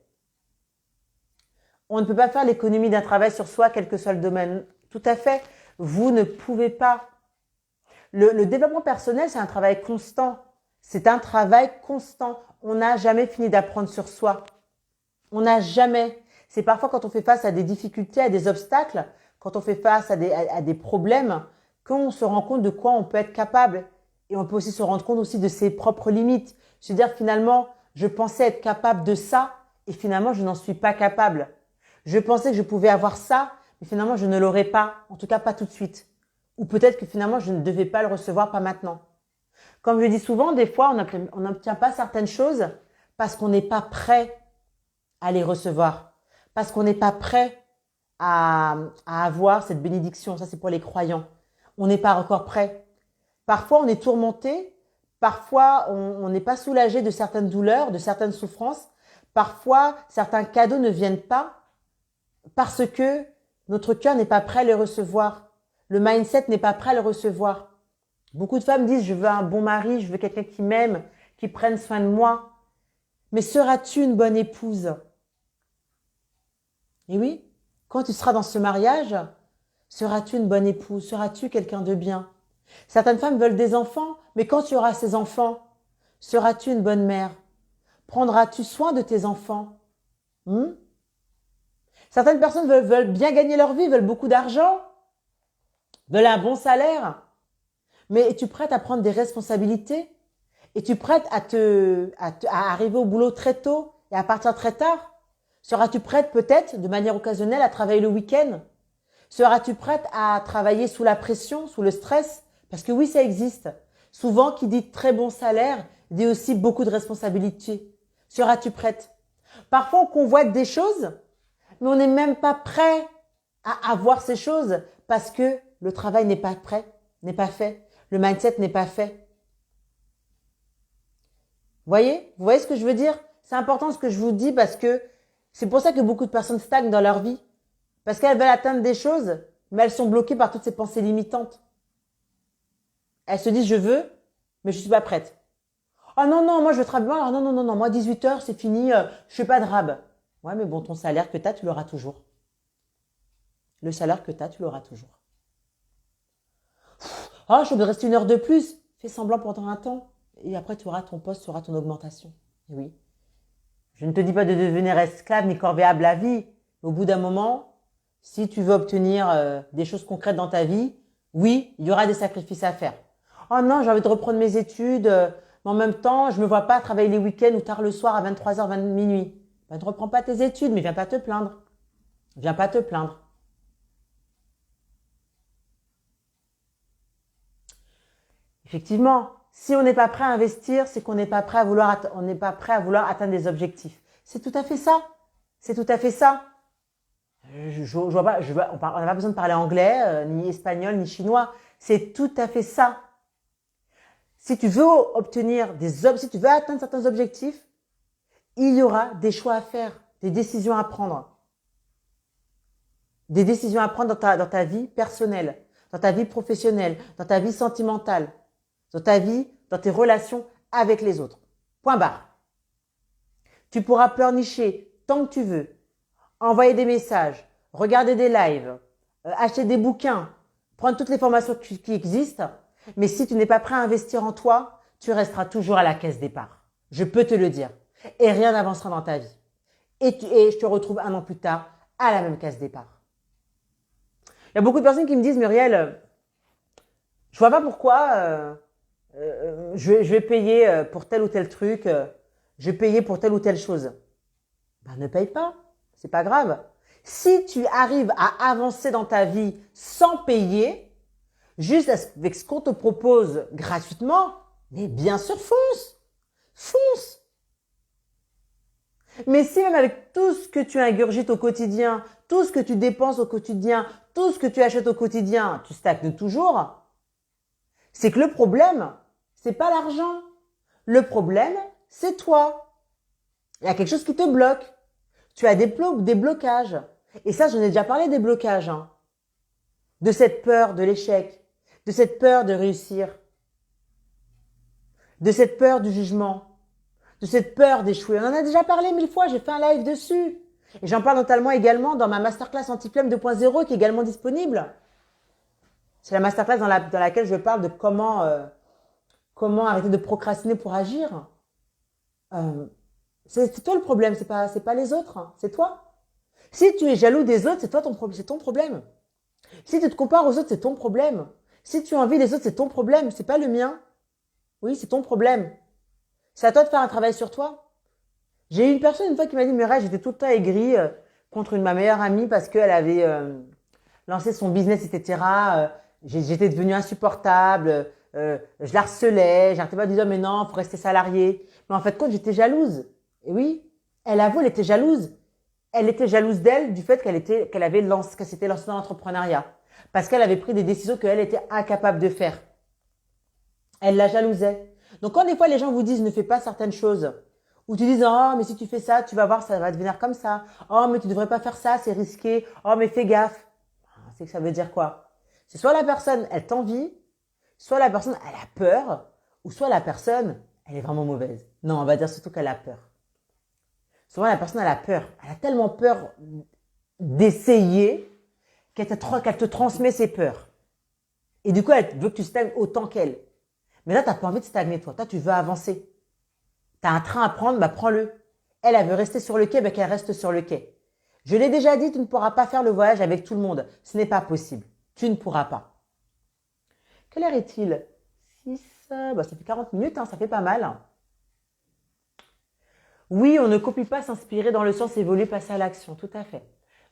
On ne peut pas faire l'économie d'un travail sur soi, quel que soit le domaine. Tout à fait. Vous ne pouvez pas. Le développement personnel, c'est un travail constant. C'est un travail constant. On n'a jamais fini d'apprendre sur soi. On n'a jamais. C'est parfois quand on fait face à des difficultés, à des obstacles, quand on fait face à des problèmes, qu'on se rend compte de quoi on peut être capable. Et on peut aussi se rendre compte aussi de ses propres limites. Se dire finalement, je pensais être capable de ça et finalement, je n'en suis pas capable. Je pensais que je pouvais avoir ça, mais finalement, je ne l'aurais pas. En tout cas, pas tout de suite. Ou peut-être que finalement, je ne devais pas le recevoir, pas maintenant. Comme je dis souvent, des fois, on n'obtient pas certaines choses parce qu'on n'est pas prêt à les recevoir. Parce qu'on n'est pas prêt à avoir cette bénédiction. Ça, c'est pour les croyants. On n'est pas encore prêt. Parfois, on est tourmenté. Parfois, on n'est pas soulagé de certaines douleurs, de certaines souffrances. Parfois, certains cadeaux ne viennent pas parce que notre cœur n'est pas prêt à les recevoir. Le mindset n'est pas prêt à le recevoir. Beaucoup de femmes disent, je veux un bon mari, je veux quelqu'un qui m'aime, qui prenne soin de moi. Mais seras-tu une bonne épouse? Et oui, quand tu seras dans ce mariage, seras-tu une bonne épouse? Seras-tu quelqu'un de bien? Certaines femmes veulent des enfants, mais quand tu auras ces enfants, seras-tu une bonne mère? Prendras-tu soin de tes enfants? Hmm? Certaines personnes veulent bien gagner leur vie, veulent beaucoup d'argent, veulent un bon salaire. Mais es-tu prête à prendre des responsabilités? Es-tu prête à arriver au boulot très tôt et à partir très tard? Seras-tu prête peut-être, de manière occasionnelle, à travailler le week-end? Seras-tu prête à travailler sous la pression, sous le stress? Parce que oui, ça existe. Souvent, qui dit très bon salaire, dit aussi beaucoup de responsabilités. Seras-tu prête? Parfois, on convoite des choses, mais on n'est même pas prêt à avoir ces choses parce que le travail n'est pas prêt, n'est pas fait. Le mindset n'est pas fait. Vous voyez ce que je veux dire? C'est important ce que je vous dis parce que c'est pour ça que beaucoup de personnes stagnent dans leur vie. Parce qu'elles veulent atteindre des choses, mais elles sont bloquées par toutes ces pensées limitantes. Elles se disent je veux, mais je suis pas prête. Oh non, non, moi je veux travailler. Alors non, non, non, non, moi 18 heures c'est fini, je fais pas de rab. Ouais, mais bon, ton salaire que tu as, tu l'auras toujours. Le salaire que tu as, tu l'auras toujours. Oh, je veux rester une heure de plus. Fais semblant pendant un temps. Et après, tu auras ton poste, tu auras ton augmentation. Et oui. Je ne te dis pas de devenir esclave ni corvéable à vie. Mais au bout d'un moment, si tu veux obtenir des choses concrètes dans ta vie, oui, il y aura des sacrifices à faire. Oh non, j'ai envie de reprendre mes études, mais en même temps, je me vois pas travailler les week-ends ou tard le soir à 23h, 20 minuit. Ben, ne reprends pas tes études, mais viens pas te plaindre. Viens pas te plaindre. Effectivement, si on n'est pas prêt à investir, c'est qu'on n'est pas prêt à vouloir, on n'est pas prêt à vouloir atteindre des objectifs. C'est tout à fait ça. C'est tout à fait ça. Je vois pas, on n'a pas besoin de parler anglais, ni espagnol, ni chinois. C'est tout à fait ça. Si tu veux si tu veux atteindre certains objectifs, il y aura des choix à faire, des décisions à prendre. Des décisions à prendre dans ta vie personnelle, dans ta vie professionnelle, dans ta vie sentimentale, dans ta vie, dans tes relations avec les autres. Point barre. Tu pourras pleurnicher tant que tu veux, envoyer des messages, regarder des lives, acheter des bouquins, prendre toutes les formations qui existent. Mais si tu n'es pas prêt à investir en toi, tu resteras toujours à la caisse départ. Je peux te le dire. Et rien n'avancera dans ta vie. Et je te retrouve un an plus tard à la même caisse départ. Il y a beaucoup de personnes qui me disent, Muriel, je vois pas pourquoi je vais payer pour tel ou tel truc, je vais payer pour telle ou telle chose. Ben, ne paye pas, c'est pas grave. Si tu arrives à avancer dans ta vie sans payer, juste avec ce qu'on te propose gratuitement, mais bien sûr, fonce. Fonce. Mais si même avec tout ce que tu ingurgites au quotidien, tout ce que tu dépenses au quotidien, tout ce que tu achètes au quotidien, tu stagnes toujours, c'est que le problème, c'est pas l'argent. Le problème, c'est toi. Il y a quelque chose qui te bloque. Tu as des blocages. Et ça, j'en ai déjà parlé des blocages. Hein. De cette peur de l'échec, de cette peur de réussir, de cette peur du jugement, de cette peur d'échouer. On en a déjà parlé 1000 fois, j'ai fait un live dessus. Et j'en parle notamment également dans ma masterclass Anti-Flemme 2.0 qui est également disponible. C'est la masterclass dans laquelle je parle de comment arrêter de procrastiner pour agir. C'est toi le problème, c'est pas les autres, hein, c'est toi. Si tu es jaloux des autres, c'est ton problème. Si tu te compares aux autres, c'est ton problème. Si tu envies les autres, c'est ton problème, c'est pas le mien. Oui, c'est ton problème. C'est à toi de faire un travail sur toi. J'ai eu une personne une fois qui m'a dit, Mireille, j'étais tout le temps aigrie contre ma meilleure amie parce qu'elle avait lancé son business, etc. J'étais devenue insupportable, je la harcelais, j'arrêtais pas de dire, mais non, faut rester salarié. Mais en fait, quand j'étais jalouse. Et oui, elle avoue, elle était jalouse. Elle était jalouse d'elle du fait qu'elle s'était lancée dans l'entrepreneuriat. Parce qu'elle avait pris des décisions qu'elle était incapable de faire. Elle la jalousait. Donc quand des fois les gens vous disent ne fais pas certaines choses, ou tu dis oh mais si tu fais ça, tu vas voir ça va devenir comme ça. Oh mais tu devrais pas faire ça, c'est risqué. Oh mais fais gaffe. C'est que ça veut dire quoi? C'est soit la personne elle t'envie, soit la personne elle a peur, ou soit la personne elle est vraiment mauvaise. Non, on va dire surtout qu'elle a peur. Souvent, la personne, elle a peur. Elle a tellement peur d'essayer qu'elle te transmet ses peurs. Et du coup, elle veut que tu stagnes autant qu'elle. Mais là, tu n'as pas envie de stagner, toi. Toi, tu veux avancer. Tu as un train à prendre, bah prends-le. Elle veut rester sur le quai, bah qu'elle reste sur le quai. Je l'ai déjà dit, tu ne pourras pas faire le voyage avec tout le monde. Ce n'est pas possible. Tu ne pourras pas. Quelle heure est-il? 6, bah ça fait 40 minutes, hein, ça fait pas mal. Oui, on ne copie pas s'inspirer dans le sens évoluer, passer à l'action. Tout à fait.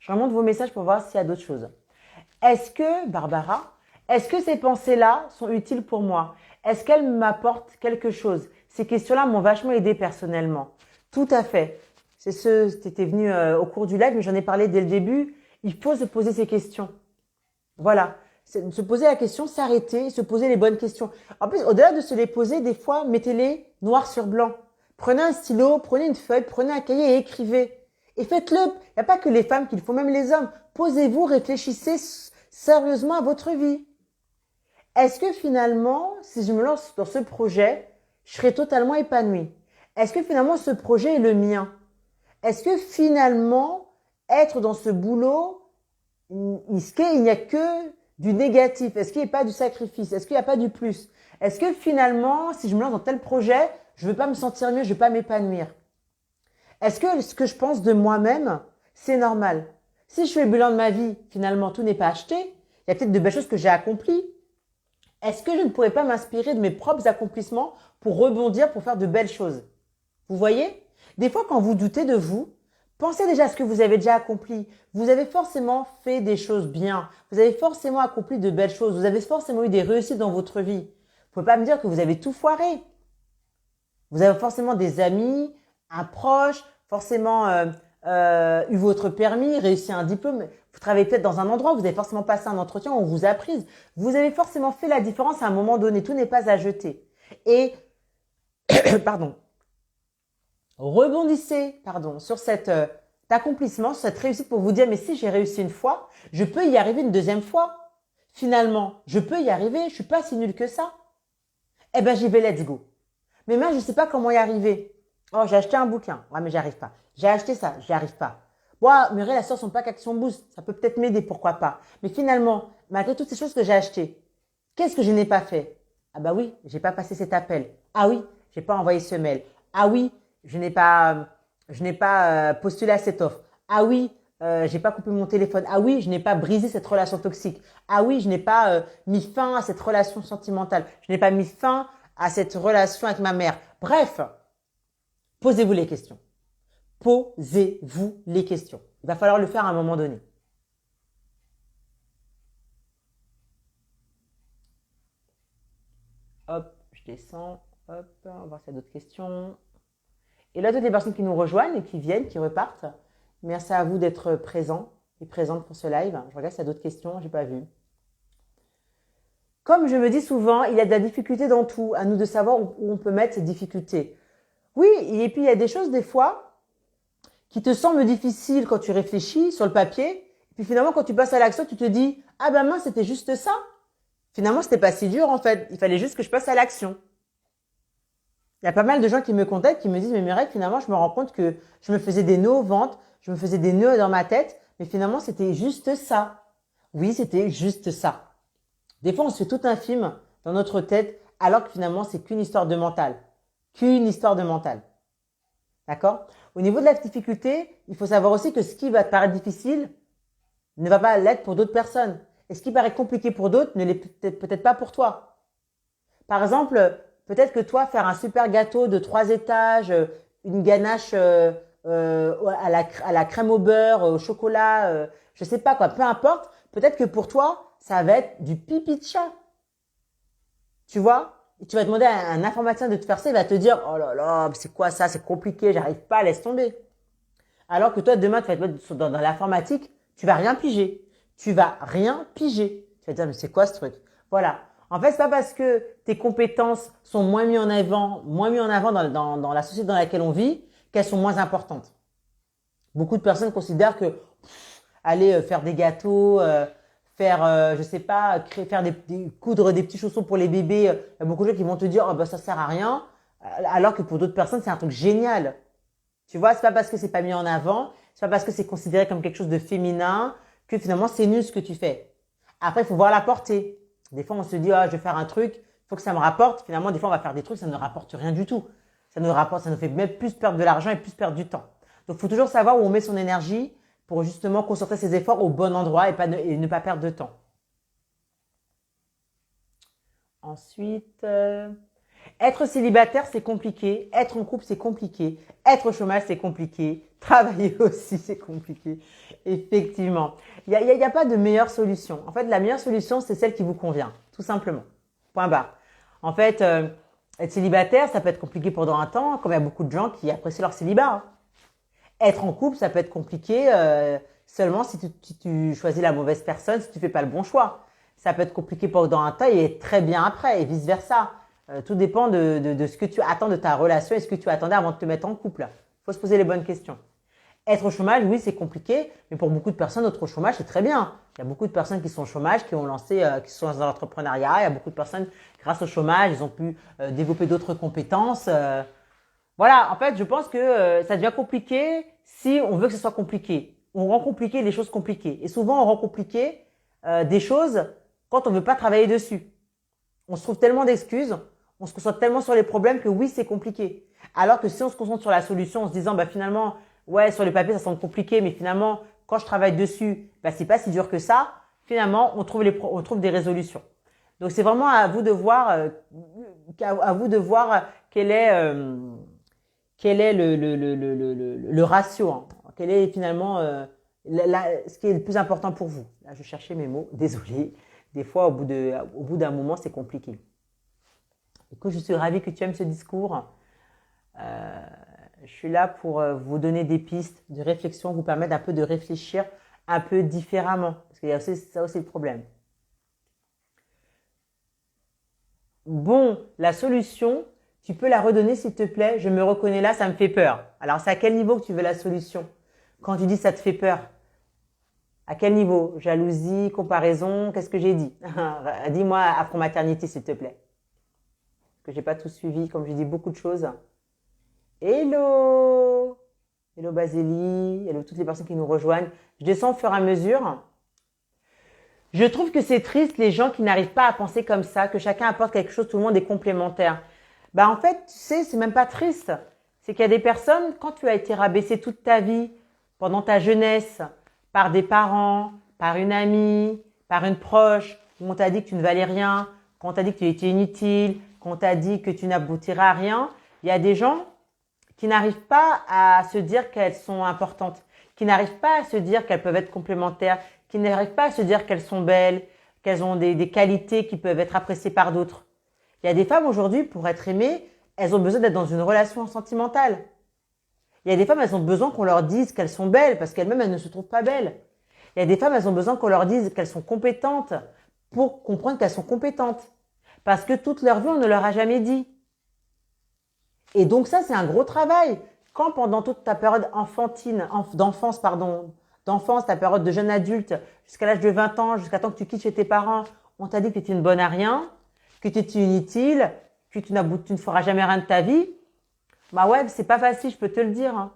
Je remonte vos messages pour voir s'il y a d'autres choses. Barbara, est-ce que ces pensées-là sont utiles pour moi? Est-ce qu'elles m'apportent quelque chose? Ces questions-là m'ont vachement aidé personnellement. Tout à fait. C'était venu au cours du live, mais j'en ai parlé dès le début. Il faut se poser ces questions. Voilà. Se poser la question, s'arrêter, se poser les bonnes questions. En plus, au-delà de se les poser, des fois, mettez-les noir sur blanc. Prenez un stylo, prenez une feuille, prenez un cahier et écrivez. Et faites-le. Il n'y a pas que les femmes qui le font, même les hommes. Posez-vous, réfléchissez sérieusement à votre vie. Est-ce que finalement, si je me lance dans ce projet, je serai totalement épanouie? Est-ce que finalement, ce projet est le mien? Est-ce que finalement, être dans ce boulot, est-ce qu'il n'y a que du négatif? Est-ce qu'il n'y a pas du sacrifice? Est-ce qu'il n'y a pas du plus? Est-ce que finalement, si je me lance dans tel projet, je ne veux pas me sentir mieux, je ne veux pas m'épanouir? Est-ce que ce que je pense de moi-même, c'est normal? Si je fais le bilan de ma vie, finalement, tout n'est pas acheté. Il y a peut-être de belles choses que j'ai accomplies. Est-ce que je ne pourrais pas m'inspirer de mes propres accomplissements pour rebondir, pour faire de belles choses? Vous voyez? Des fois, quand vous doutez de vous, pensez déjà à ce que vous avez déjà accompli. Vous avez forcément fait des choses bien. Vous avez forcément accompli de belles choses. Vous avez forcément eu des réussites dans votre vie. Vous ne pouvez pas me dire que vous avez tout foiré. Vous avez forcément des amis, un proche, forcément eu votre permis, réussi un diplôme. Vous travaillez peut-être dans un endroit, vous avez forcément passé un entretien, on vous a prise. Vous avez forcément fait la différence à un moment donné. Tout n'est pas à jeter. Et, pardon, rebondissez, sur cet accomplissement, sur cette réussite pour vous dire, mais si j'ai réussi une fois, je peux y arriver une deuxième fois. Finalement, je peux y arriver, je suis pas si nulle que ça. Eh ben, j'y vais, let's go. Mais moi, je sais pas comment y arriver. Oh, j'ai acheté un bouquin. Ouais, mais j'y arrive pas. J'ai acheté ça, j'y arrive pas. Bon, Muriel, la sort son pack Action Boost. Ça peut peut-être m'aider, pourquoi pas. Mais finalement, malgré toutes ces choses que j'ai achetées, qu'est-ce que je n'ai pas fait? Ah bah oui, j'ai pas passé cet appel. Ah oui, j'ai pas envoyé ce mail. Ah oui, je n'ai pas postulé à cette offre. Ah oui, j'ai pas coupé mon téléphone. Ah oui, je n'ai pas brisé cette relation toxique. Ah oui, je n'ai pas mis fin à cette relation sentimentale. Je n'ai pas mis fin à cette relation avec ma mère. Bref, posez-vous les questions. Posez-vous les questions. Il va falloir le faire à un moment donné. Hop, je descends. Hop, on va voir s'il y a d'autres questions. Et là, toutes les personnes qui nous rejoignent et qui viennent, qui repartent, merci à vous d'être présents et présentes pour ce live. Je regarde s'il y a d'autres questions, j'ai pas vu. Comme je me dis souvent, il y a de la difficulté dans tout. À nous de savoir où on peut mettre ces difficultés. Oui, et puis il y a des choses des fois qui te semblent difficiles quand tu réfléchis sur le papier. Et puis finalement, quand tu passes à l'action, tu te dis « Ah ben mince, c'était juste ça. Finalement, c'était pas si dur en fait. Il fallait juste que je passe à l'action. » Il y a pas mal de gens qui me contactent, qui me disent « Mais Mireille, finalement, je me rends compte que je me faisais des nœuds au ventre, je me faisais des nœuds dans ma tête, mais finalement, c'était juste ça. » Oui, c'était juste ça. Des fois, on se fait tout un film dans notre tête, alors que finalement, c'est qu'une histoire de mental. Qu'une histoire de mental. D'accord? Au niveau de la difficulté, il faut savoir aussi que ce qui va te paraître difficile ne va pas l'être pour d'autres personnes. Et ce qui paraît compliqué pour d'autres ne l'est peut-être pas pour toi. Par exemple, peut-être que toi, faire un super gâteau de 3 étages, une ganache à la crème au beurre, au chocolat, je sais pas quoi, peu importe. Peut-être que pour toi, ça va être du pipi de chat. Tu vois? Et tu vas demander à un informaticien de te faire ça, il va te dire « Oh là là, c'est quoi ça? C'est compliqué, j'arrive pas, laisse tomber. » Alors que toi, demain, tu vas te mettre dans l'informatique, tu vas rien piger. Tu vas rien piger. Tu vas te dire « Mais c'est quoi ce truc? » Voilà. En fait, c'est pas parce que tes compétences sont moins mises en avant dans la société dans laquelle on vit qu'elles sont moins importantes. Beaucoup de personnes considèrent que aller faire des gâteaux, je sais pas, coudre des petits chaussons pour les bébés. Il y a beaucoup de gens qui vont te dire, oh, bah, ça sert à rien. Alors que pour d'autres personnes, c'est un truc génial. Tu vois, c'est pas parce que c'est pas mis en avant, c'est pas parce que c'est considéré comme quelque chose de féminin que finalement c'est nul ce que tu fais. Après, il faut voir la portée. Des fois, on se dit, ah, je vais faire un truc, il faut que ça me rapporte. Finalement, des fois, on va faire des trucs, ça ne rapporte rien du tout. Ça nous fait même plus perdre de l'argent et plus perdre du temps. Donc, il faut toujours savoir où on met son énergie pour justement concentrer ses efforts au bon endroit et ne pas perdre de temps. Ensuite, être célibataire, c'est compliqué. Être en couple, c'est compliqué. Être au chômage, c'est compliqué. Travailler aussi, c'est compliqué. Effectivement. Il y a pas de meilleure solution. En fait, la meilleure solution, c'est celle qui vous convient. Tout simplement. Point barre. En fait, être célibataire, ça peut être compliqué pendant un temps, comme il y a beaucoup de gens qui apprécient leur célibat. Hein. Être en couple, ça peut être compliqué seulement si tu choisis la mauvaise personne, si tu fais pas le bon choix. Ça peut être compliqué pendant un temps et être très bien après et vice versa. Tout dépend de ce que tu attends de ta relation et ce que tu attendais avant de te mettre en couple. Il faut se poser les bonnes questions. Être au chômage, oui, c'est compliqué, mais pour beaucoup de personnes, être au chômage, c'est très bien. Il y a beaucoup de personnes qui sont au chômage, qui sont dans l'entrepreneuriat. Il y a beaucoup de personnes, grâce au chômage, ils ont pu développer d'autres compétences. Voilà, en fait, je pense que ça devient compliqué si on veut que ce soit compliqué. On rend compliqué les choses compliquées. Et souvent, on rend compliqué des choses quand on veut pas travailler dessus. On se trouve tellement d'excuses, on se concentre tellement sur les problèmes que oui, c'est compliqué. Alors que si on se concentre sur la solution en se disant, bah finalement, ouais, sur le papier, ça semble compliqué, mais finalement, quand je travaille dessus, bah c'est pas si dur que ça. Finalement, on trouve des résolutions. Donc, c'est vraiment à vous de voir, quel est le ratio, hein. Quel est finalement ce qui est le plus important pour vous. Là, je cherchais mes mots, désolée. Des fois, au bout d'un moment, c'est compliqué. Écoute, je suis ravie que tu aimes ce discours. Je suis là pour vous donner des pistes de réflexion, vous permettre un peu de réfléchir un peu différemment. Parce qu'il y a aussi, ça aussi le problème. Bon, la solution, tu peux la redonner s'il te plaît. Je me reconnais là, ça me fait peur. Alors, c'est à quel niveau que tu veux la solution? Quand tu dis ça te fait peur, à quel niveau? Jalousie, comparaison, qu'est-ce que j'ai dit? Dis-moi afro-maternité s'il te plaît. Parce que j'ai pas tout suivi, comme je dis beaucoup de choses. Hello! Hello Basélie, hello toutes les personnes qui nous rejoignent. Je descends au fur et à mesure. Je trouve que c'est triste les gens qui n'arrivent pas à penser comme ça, que chacun apporte quelque chose, tout le monde est complémentaire. Bah en fait, tu sais, c'est même pas triste. C'est qu'il y a des personnes, quand tu as été rabaissé toute ta vie, pendant ta jeunesse, par des parents, par une amie, par une proche, où on t'a dit que tu ne valais rien, qu'on t'a dit que tu étais inutile, qu'on t'a dit que tu n'aboutirais à rien, il y a des gens qui n'arrivent pas à se dire qu'elles sont importantes, qui n'arrivent pas à se dire qu'elles peuvent être complémentaires, qui n'arrivent pas à se dire qu'elles sont belles, qu'elles ont des qualités qui peuvent être appréciées par d'autres. Il y a des femmes aujourd'hui, pour être aimées, elles ont besoin d'être dans une relation sentimentale. Il y a des femmes, elles ont besoin qu'on leur dise qu'elles sont belles parce qu'elles-mêmes, elles ne se trouvent pas belles. Il y a des femmes, elles ont besoin qu'on leur dise qu'elles sont compétentes pour comprendre qu'elles sont compétentes. Parce que toute leur vie, on ne leur a jamais dit. Et donc ça, c'est un gros travail. Quand pendant toute ta période d'enfance, ta période de jeune adulte, jusqu'à l'âge de 20 ans, jusqu'à temps que tu quittes chez tes parents, on t'a dit que tu étais une bonne à rien, que tu étais inutile, que tu ne feras jamais rien de ta vie, bah ouais, c'est pas facile, je peux te le dire. Hein.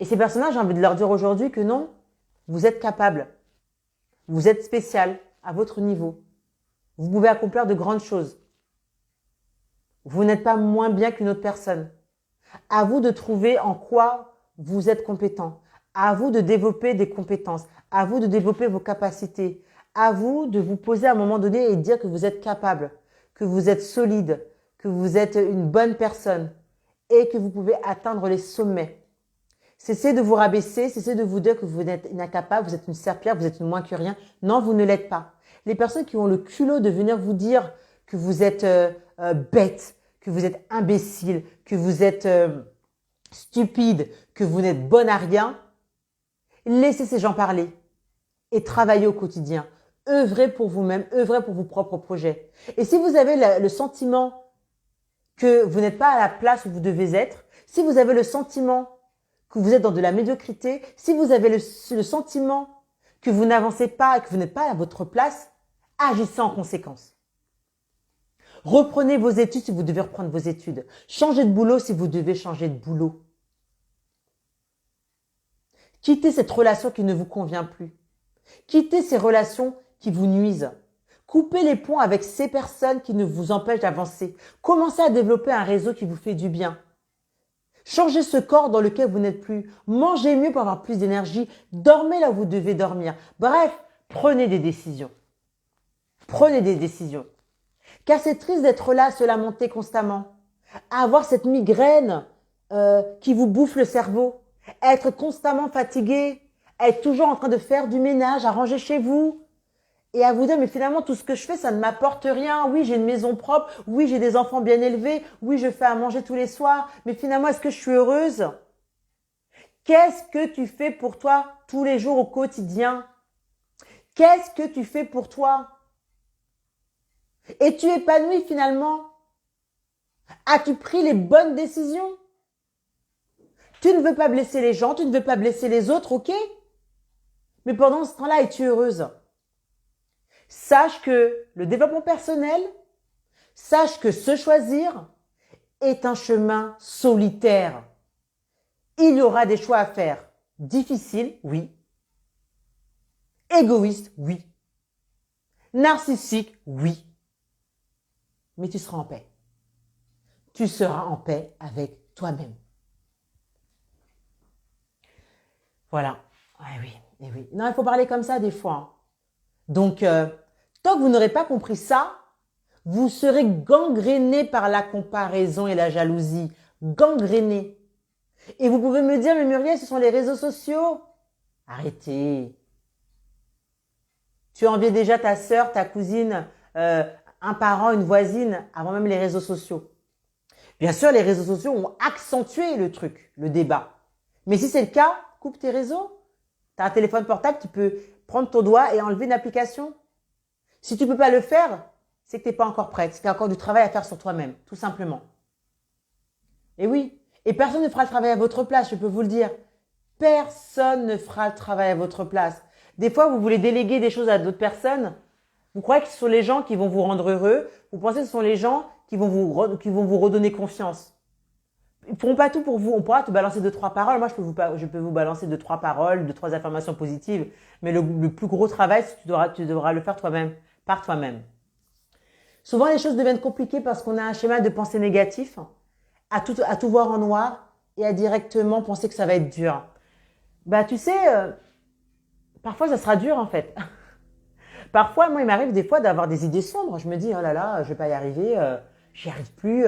Et ces personnages, j'ai envie de leur dire aujourd'hui que non, vous êtes capables. Vous êtes spécial à votre niveau. Vous pouvez accomplir de grandes choses. Vous n'êtes pas moins bien qu'une autre personne. À vous de trouver en quoi vous êtes compétent. À vous de développer des compétences. À vous de développer vos capacités. À vous de vous poser à un moment donné et dire que vous êtes capable, que vous êtes solide, que vous êtes une bonne personne et que vous pouvez atteindre les sommets. Cessez de vous rabaisser, cessez de vous dire que vous êtes incapable, vous êtes une serpillère, vous êtes une moins que rien. Non, vous ne l'êtes pas. Les personnes qui ont le culot de venir vous dire que vous êtes bête, que vous êtes imbécile, que vous êtes stupide, que vous n'êtes bonne à rien, laissez ces gens parler et travaillez au quotidien. Œuvrez pour vous-même, œuvrez pour vos propres projets. Et si vous avez le sentiment que vous n'êtes pas à la place où vous devez être, si vous avez le sentiment que vous êtes dans de la médiocrité, si vous avez le sentiment que vous n'avancez pas, que vous n'êtes pas à votre place, agissez en conséquence. Reprenez vos études si vous devez reprendre vos études. Changez de boulot si vous devez changer de boulot. Quittez cette relation qui ne vous convient plus. Quittez ces relations qui vous nuisent. Coupez les ponts avec ces personnes qui ne vous empêchent d'avancer. Commencez à développer un réseau qui vous fait du bien. Changez ce corps dans lequel vous n'êtes plus. Mangez mieux pour avoir plus d'énergie. Dormez là où vous devez dormir. Bref, prenez des décisions. Prenez des décisions. Car c'est triste d'être là, à se lamenter constamment. À avoir cette migraine qui vous bouffe le cerveau. À être constamment fatigué. À être toujours en train de faire du ménage, à ranger chez vous. Et à vous dire, mais finalement, tout ce que je fais, ça ne m'apporte rien. Oui, j'ai une maison propre. Oui, j'ai des enfants bien élevés. Oui, je fais à manger tous les soirs. Mais finalement, est-ce que je suis heureuse? Qu'est-ce que tu fais pour toi tous les jours au quotidien? Qu'est-ce que tu fais pour toi? Es-tu épanoui finalement? As-tu pris les bonnes décisions? Tu ne veux pas blesser les gens, tu ne veux pas blesser les autres, ok? Mais pendant ce temps-là, es-tu heureuse? Sache que le développement personnel, sache que se choisir est un chemin solitaire. Il y aura des choix à faire. Difficiles, oui. Égoïstes, oui. Narcissiques, oui. Mais tu seras en paix. Tu seras en paix avec toi-même. Voilà. Ah oui, eh oui. Non, il faut parler comme ça des fois, hein. Donc, tant que vous n'aurez pas compris ça, vous serez gangréné par la comparaison et la jalousie. Gangréné. Et vous pouvez me dire, mais Muriel, ce sont les réseaux sociaux. Arrêtez. Tu envies déjà ta sœur, ta cousine, un parent, une voisine, avant même les réseaux sociaux. Bien sûr, les réseaux sociaux ont accentué le truc, le débat. Mais si c'est le cas, coupe tes réseaux. Tu as un téléphone portable, tu peux prendre ton doigt et enlever une application. Si tu ne peux pas le faire, c'est que tu n'es pas encore prête. C'est qu'il y a encore du travail à faire sur toi-même, tout simplement. Et oui, et personne ne fera le travail à votre place, je peux vous le dire. Personne ne fera le travail à votre place. Des fois, vous voulez déléguer des choses à d'autres personnes. Vous croyez que ce sont les gens qui vont vous rendre heureux. Vous pensez que ce sont les gens qui vont vous redonner confiance. Ils ne pourront pas tout pour vous. On pourra te balancer 2-3 paroles. Moi, je peux vous balancer 2-3 paroles, 2-3 affirmations positives. Mais le plus gros travail, tu devras le faire toi-même, par toi-même. Souvent, les choses deviennent compliquées parce qu'on a un schéma de pensée négatif, à tout voir en noir et à directement penser que ça va être dur. Bah, tu sais, parfois, ça sera dur en fait. Parfois, moi, il m'arrive des fois d'avoir des idées sombres. Je me dis, oh là là, je vais pas y arriver, j'y arrive plus.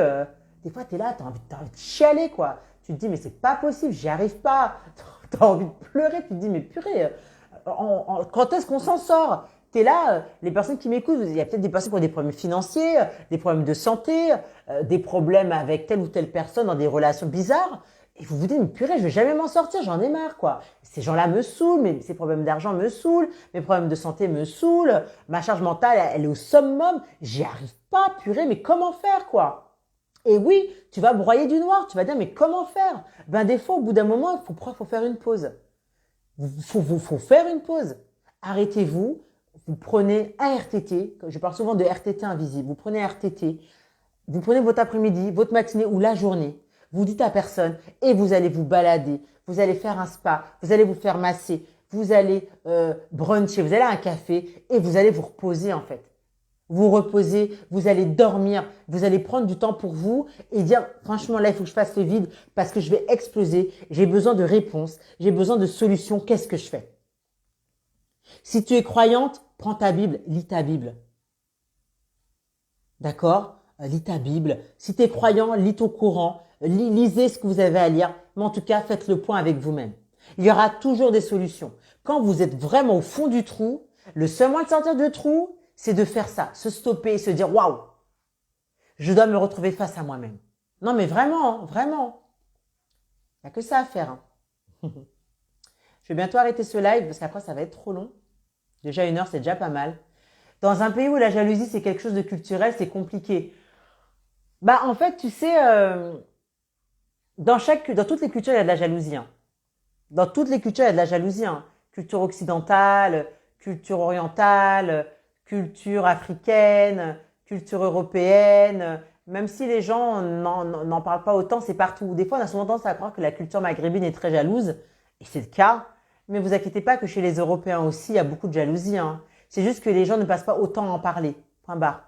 Des fois, tu es là, tu as envie de chialer, quoi. Tu te dis, mais c'est pas possible, j'y arrive pas. Tu as envie de pleurer, tu te dis, mais purée, quand est-ce qu'on s'en sort? Tu es là, les personnes qui m'écoutent, il y a peut-être des personnes qui ont des problèmes financiers, des problèmes de santé, des problèmes avec telle ou telle personne dans des relations bizarres. Et vous vous dites, mais purée, je vais jamais m'en sortir, j'en ai marre, quoi. Ces gens-là me saoulent, mais ces problèmes d'argent me saoulent, mes problèmes de santé me saoulent, ma charge mentale, elle est au summum, j'y arrive pas, purée, mais comment faire, quoi? Et oui, tu vas broyer du noir, tu vas dire, mais comment faire? Ben, des fois, au bout d'un moment, faut faire une pause. Faut faire une pause. Arrêtez-vous, vous prenez un RTT, je parle souvent de RTT invisible, vous prenez un RTT, vous prenez votre après-midi, votre matinée ou la journée, vous dites à personne et vous allez vous balader, vous allez faire un spa, vous allez vous faire masser, vous allez bruncher, vous allez à un café et vous allez vous reposer en fait. Vous reposez, vous allez dormir, vous allez prendre du temps pour vous et dire franchement là il faut que je fasse le vide parce que je vais exploser, j'ai besoin de réponses, j'ai besoin de solutions, qu'est-ce que je fais? Si tu es croyante, prends ta Bible, lis ta Bible. D'accord? Lis ta Bible. Si tu es croyant, lis ton Coran, lisez ce que vous avez à lire, mais en tout cas faites le point avec vous-même. Il y aura toujours des solutions. Quand vous êtes vraiment au fond du trou, le seul moyen de sortir du trou, c'est de faire ça, se stopper et se dire waouh, je dois me retrouver face à moi-même. Non mais vraiment, vraiment. Il n'y a que ça à faire, hein. Je vais bientôt arrêter ce live parce qu'après ça va être trop long. Déjà 1 heure, c'est déjà pas mal. Dans un pays où la jalousie c'est quelque chose de culturel, c'est compliqué. Bah en fait, tu sais, dans toutes les cultures il y a de la jalousie, hein. Dans toutes les cultures il y a de la jalousie, hein. Culture occidentale, culture orientale, culture africaine, culture européenne. Même si les gens n'en parlent pas autant, c'est partout. Des fois, on a souvent tendance à croire que la culture maghrébine est très jalouse, et c'est le cas. Mais vous inquiétez pas que chez les Européens aussi, il y a beaucoup de jalousie, hein. C'est juste que les gens ne passent pas autant à en parler. Point barre.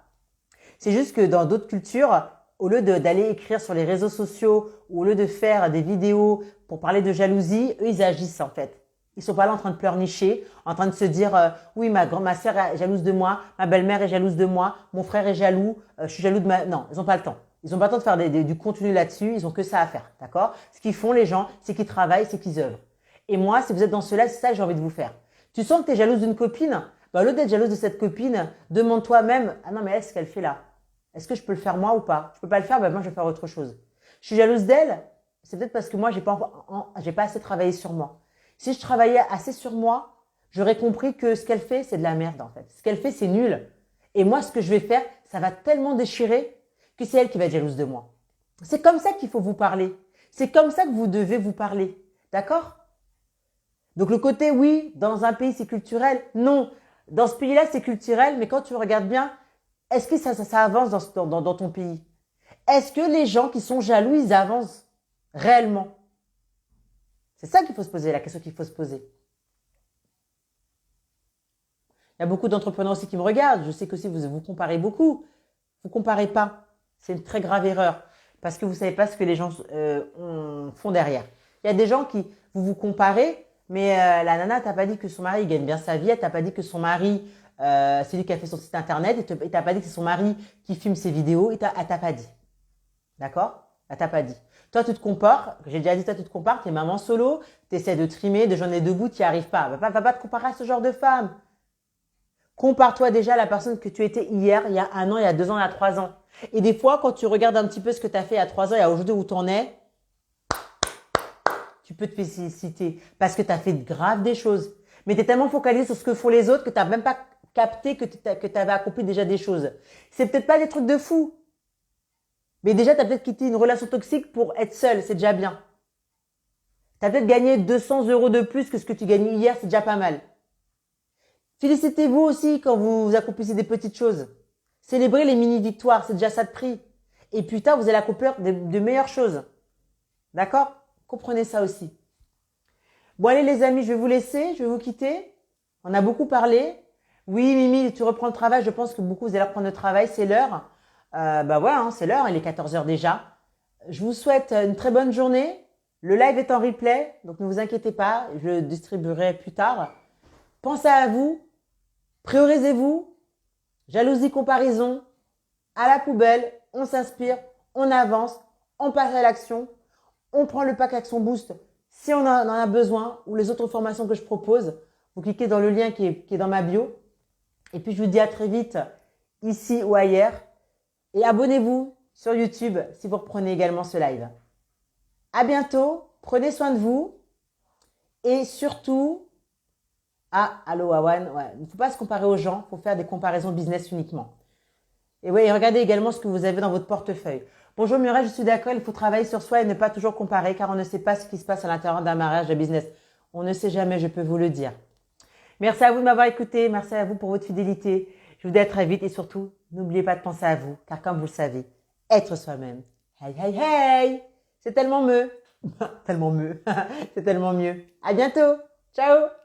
C'est juste que dans d'autres cultures, au lieu d'aller écrire sur les réseaux sociaux, ou au lieu de faire des vidéos pour parler de jalousie, eux, ils agissent en fait. Ils sont pas là en train de pleurnicher, en train de se dire oui, ma sœur est jalouse de moi, ma belle-mère est jalouse de moi, mon frère est jaloux, je suis jaloux de ma… Non, ils ont pas le temps. Ils ont pas le temps de faire du contenu là-dessus, ils ont que ça à faire, d'accord? Ce qu'ils font les gens, c'est qu'ils travaillent, c'est qu'ils œuvrent. Et moi, si vous êtes dans cela, c'est ça que j'ai envie de vous faire. Tu sens que tu es jalouse d'une copine? Bah, au lieu d'être jalouse de cette copine, demande-toi même, ah non, mais elle, ce qu'elle fait là, est-ce que je peux le faire moi ou pas? Je peux pas le faire, bah moi je vais faire autre chose. Je suis jalouse d'elle, c'est peut-être parce que moi j'ai pas assez travaillé sur moi. Si je travaillais assez sur moi, j'aurais compris que ce qu'elle fait, c'est de la merde en fait. Ce qu'elle fait, c'est nul. Et moi, ce que je vais faire, ça va tellement déchirer que c'est elle qui va être jalouse de moi. C'est comme ça qu'il faut vous parler. C'est comme ça que vous devez vous parler. D'accord? Donc le côté oui, dans un pays c'est culturel, non. Dans ce pays-là c'est culturel, mais quand tu regardes bien, est-ce que ça avance dans ton pays? Est-ce que les gens qui sont jaloux, ils avancent réellement? C'est ça qu'il faut se poser, la question qu'il faut se poser. Il y a beaucoup d'entrepreneurs aussi qui me regardent. Je sais que si vous comparez beaucoup, vous comparez pas. C'est une très grave erreur parce que vous savez pas ce que les gens font derrière. Il y a des gens qui vous comparez, mais la nana t'a pas dit que son mari gagne bien sa vie, elle t'a pas dit que son mari c'est lui qui a fait son site internet, et t'a pas dit que c'est son mari qui filme ses vidéos, elle t'a pas dit. D'accord? Elle t'a pas dit. Toi, tu te compares, j'ai déjà dit, toi, tu te compares, t'es maman solo, t'essaies de trimer, de joindre les deux bouts, t'y arrives pas. Va pas te comparer à ce genre de femme. Compare-toi déjà à la personne que tu étais hier, il y a 1 an, il y a 2 ans, il y a 3 ans. Et des fois, quand tu regardes un petit peu ce que tu as fait il y a 3 ans et à aujourd'hui où tu en es, tu peux te féliciter parce que tu as fait grave des choses. Mais tu es tellement focalisé sur ce que font les autres que tu n'as même pas capté que tu avais accompli déjà des choses. C'est peut-être pas des trucs de fou. Mais déjà, tu as peut-être quitté une relation toxique pour être seule, c'est déjà bien. Tu as peut-être gagné 200 € de plus que ce que tu gagnais hier, c'est déjà pas mal. Félicitez-vous aussi quand vous accomplissez des petites choses. Célébrez les mini-victoires, c'est déjà ça de prix. Et plus tard, vous allez accomplir de meilleures choses. D'accord? Comprenez ça aussi. Bon, allez les amis, je vais vous laisser, je vais vous quitter. On a beaucoup parlé. Oui, Mimi, tu reprends le travail. Je pense que beaucoup, vous allez reprendre le travail, c'est l'heure. Bah ouais, hein, c'est l'heure, il est 14 h déjà. Je vous souhaite une très bonne journée. Le live est en replay, donc ne vous inquiétez pas, je le distribuerai plus tard. Pensez à vous, priorisez-vous, jalousie, comparaison, à la poubelle, on s'inspire, on avance, on passe à l'action, on prend le pack Action Boost si on en a besoin ou les autres formations que je propose. Vous cliquez dans le lien qui est dans ma bio. Et puis je vous dis à très vite ici ou ailleurs. Et abonnez-vous sur YouTube si vous reprenez également ce live. À bientôt, prenez soin de vous et surtout, allô Awan, ouais, il ne faut pas se comparer aux gens, il faut faire des comparaisons business uniquement. Et oui, regardez également ce que vous avez dans votre portefeuille. Bonjour Muriel, je suis d'accord, il faut travailler sur soi et ne pas toujours comparer car on ne sait pas ce qui se passe à l'intérieur d'un mariage de business. On ne sait jamais, je peux vous le dire. Merci à vous de m'avoir écouté, merci à vous pour votre fidélité. Je vous dis à très vite et surtout, n'oubliez pas de penser à vous car comme vous le savez, être soi-même. Hey, hey, hey! C'est tellement mieux. Tellement mieux. C'est tellement mieux. À bientôt. Ciao!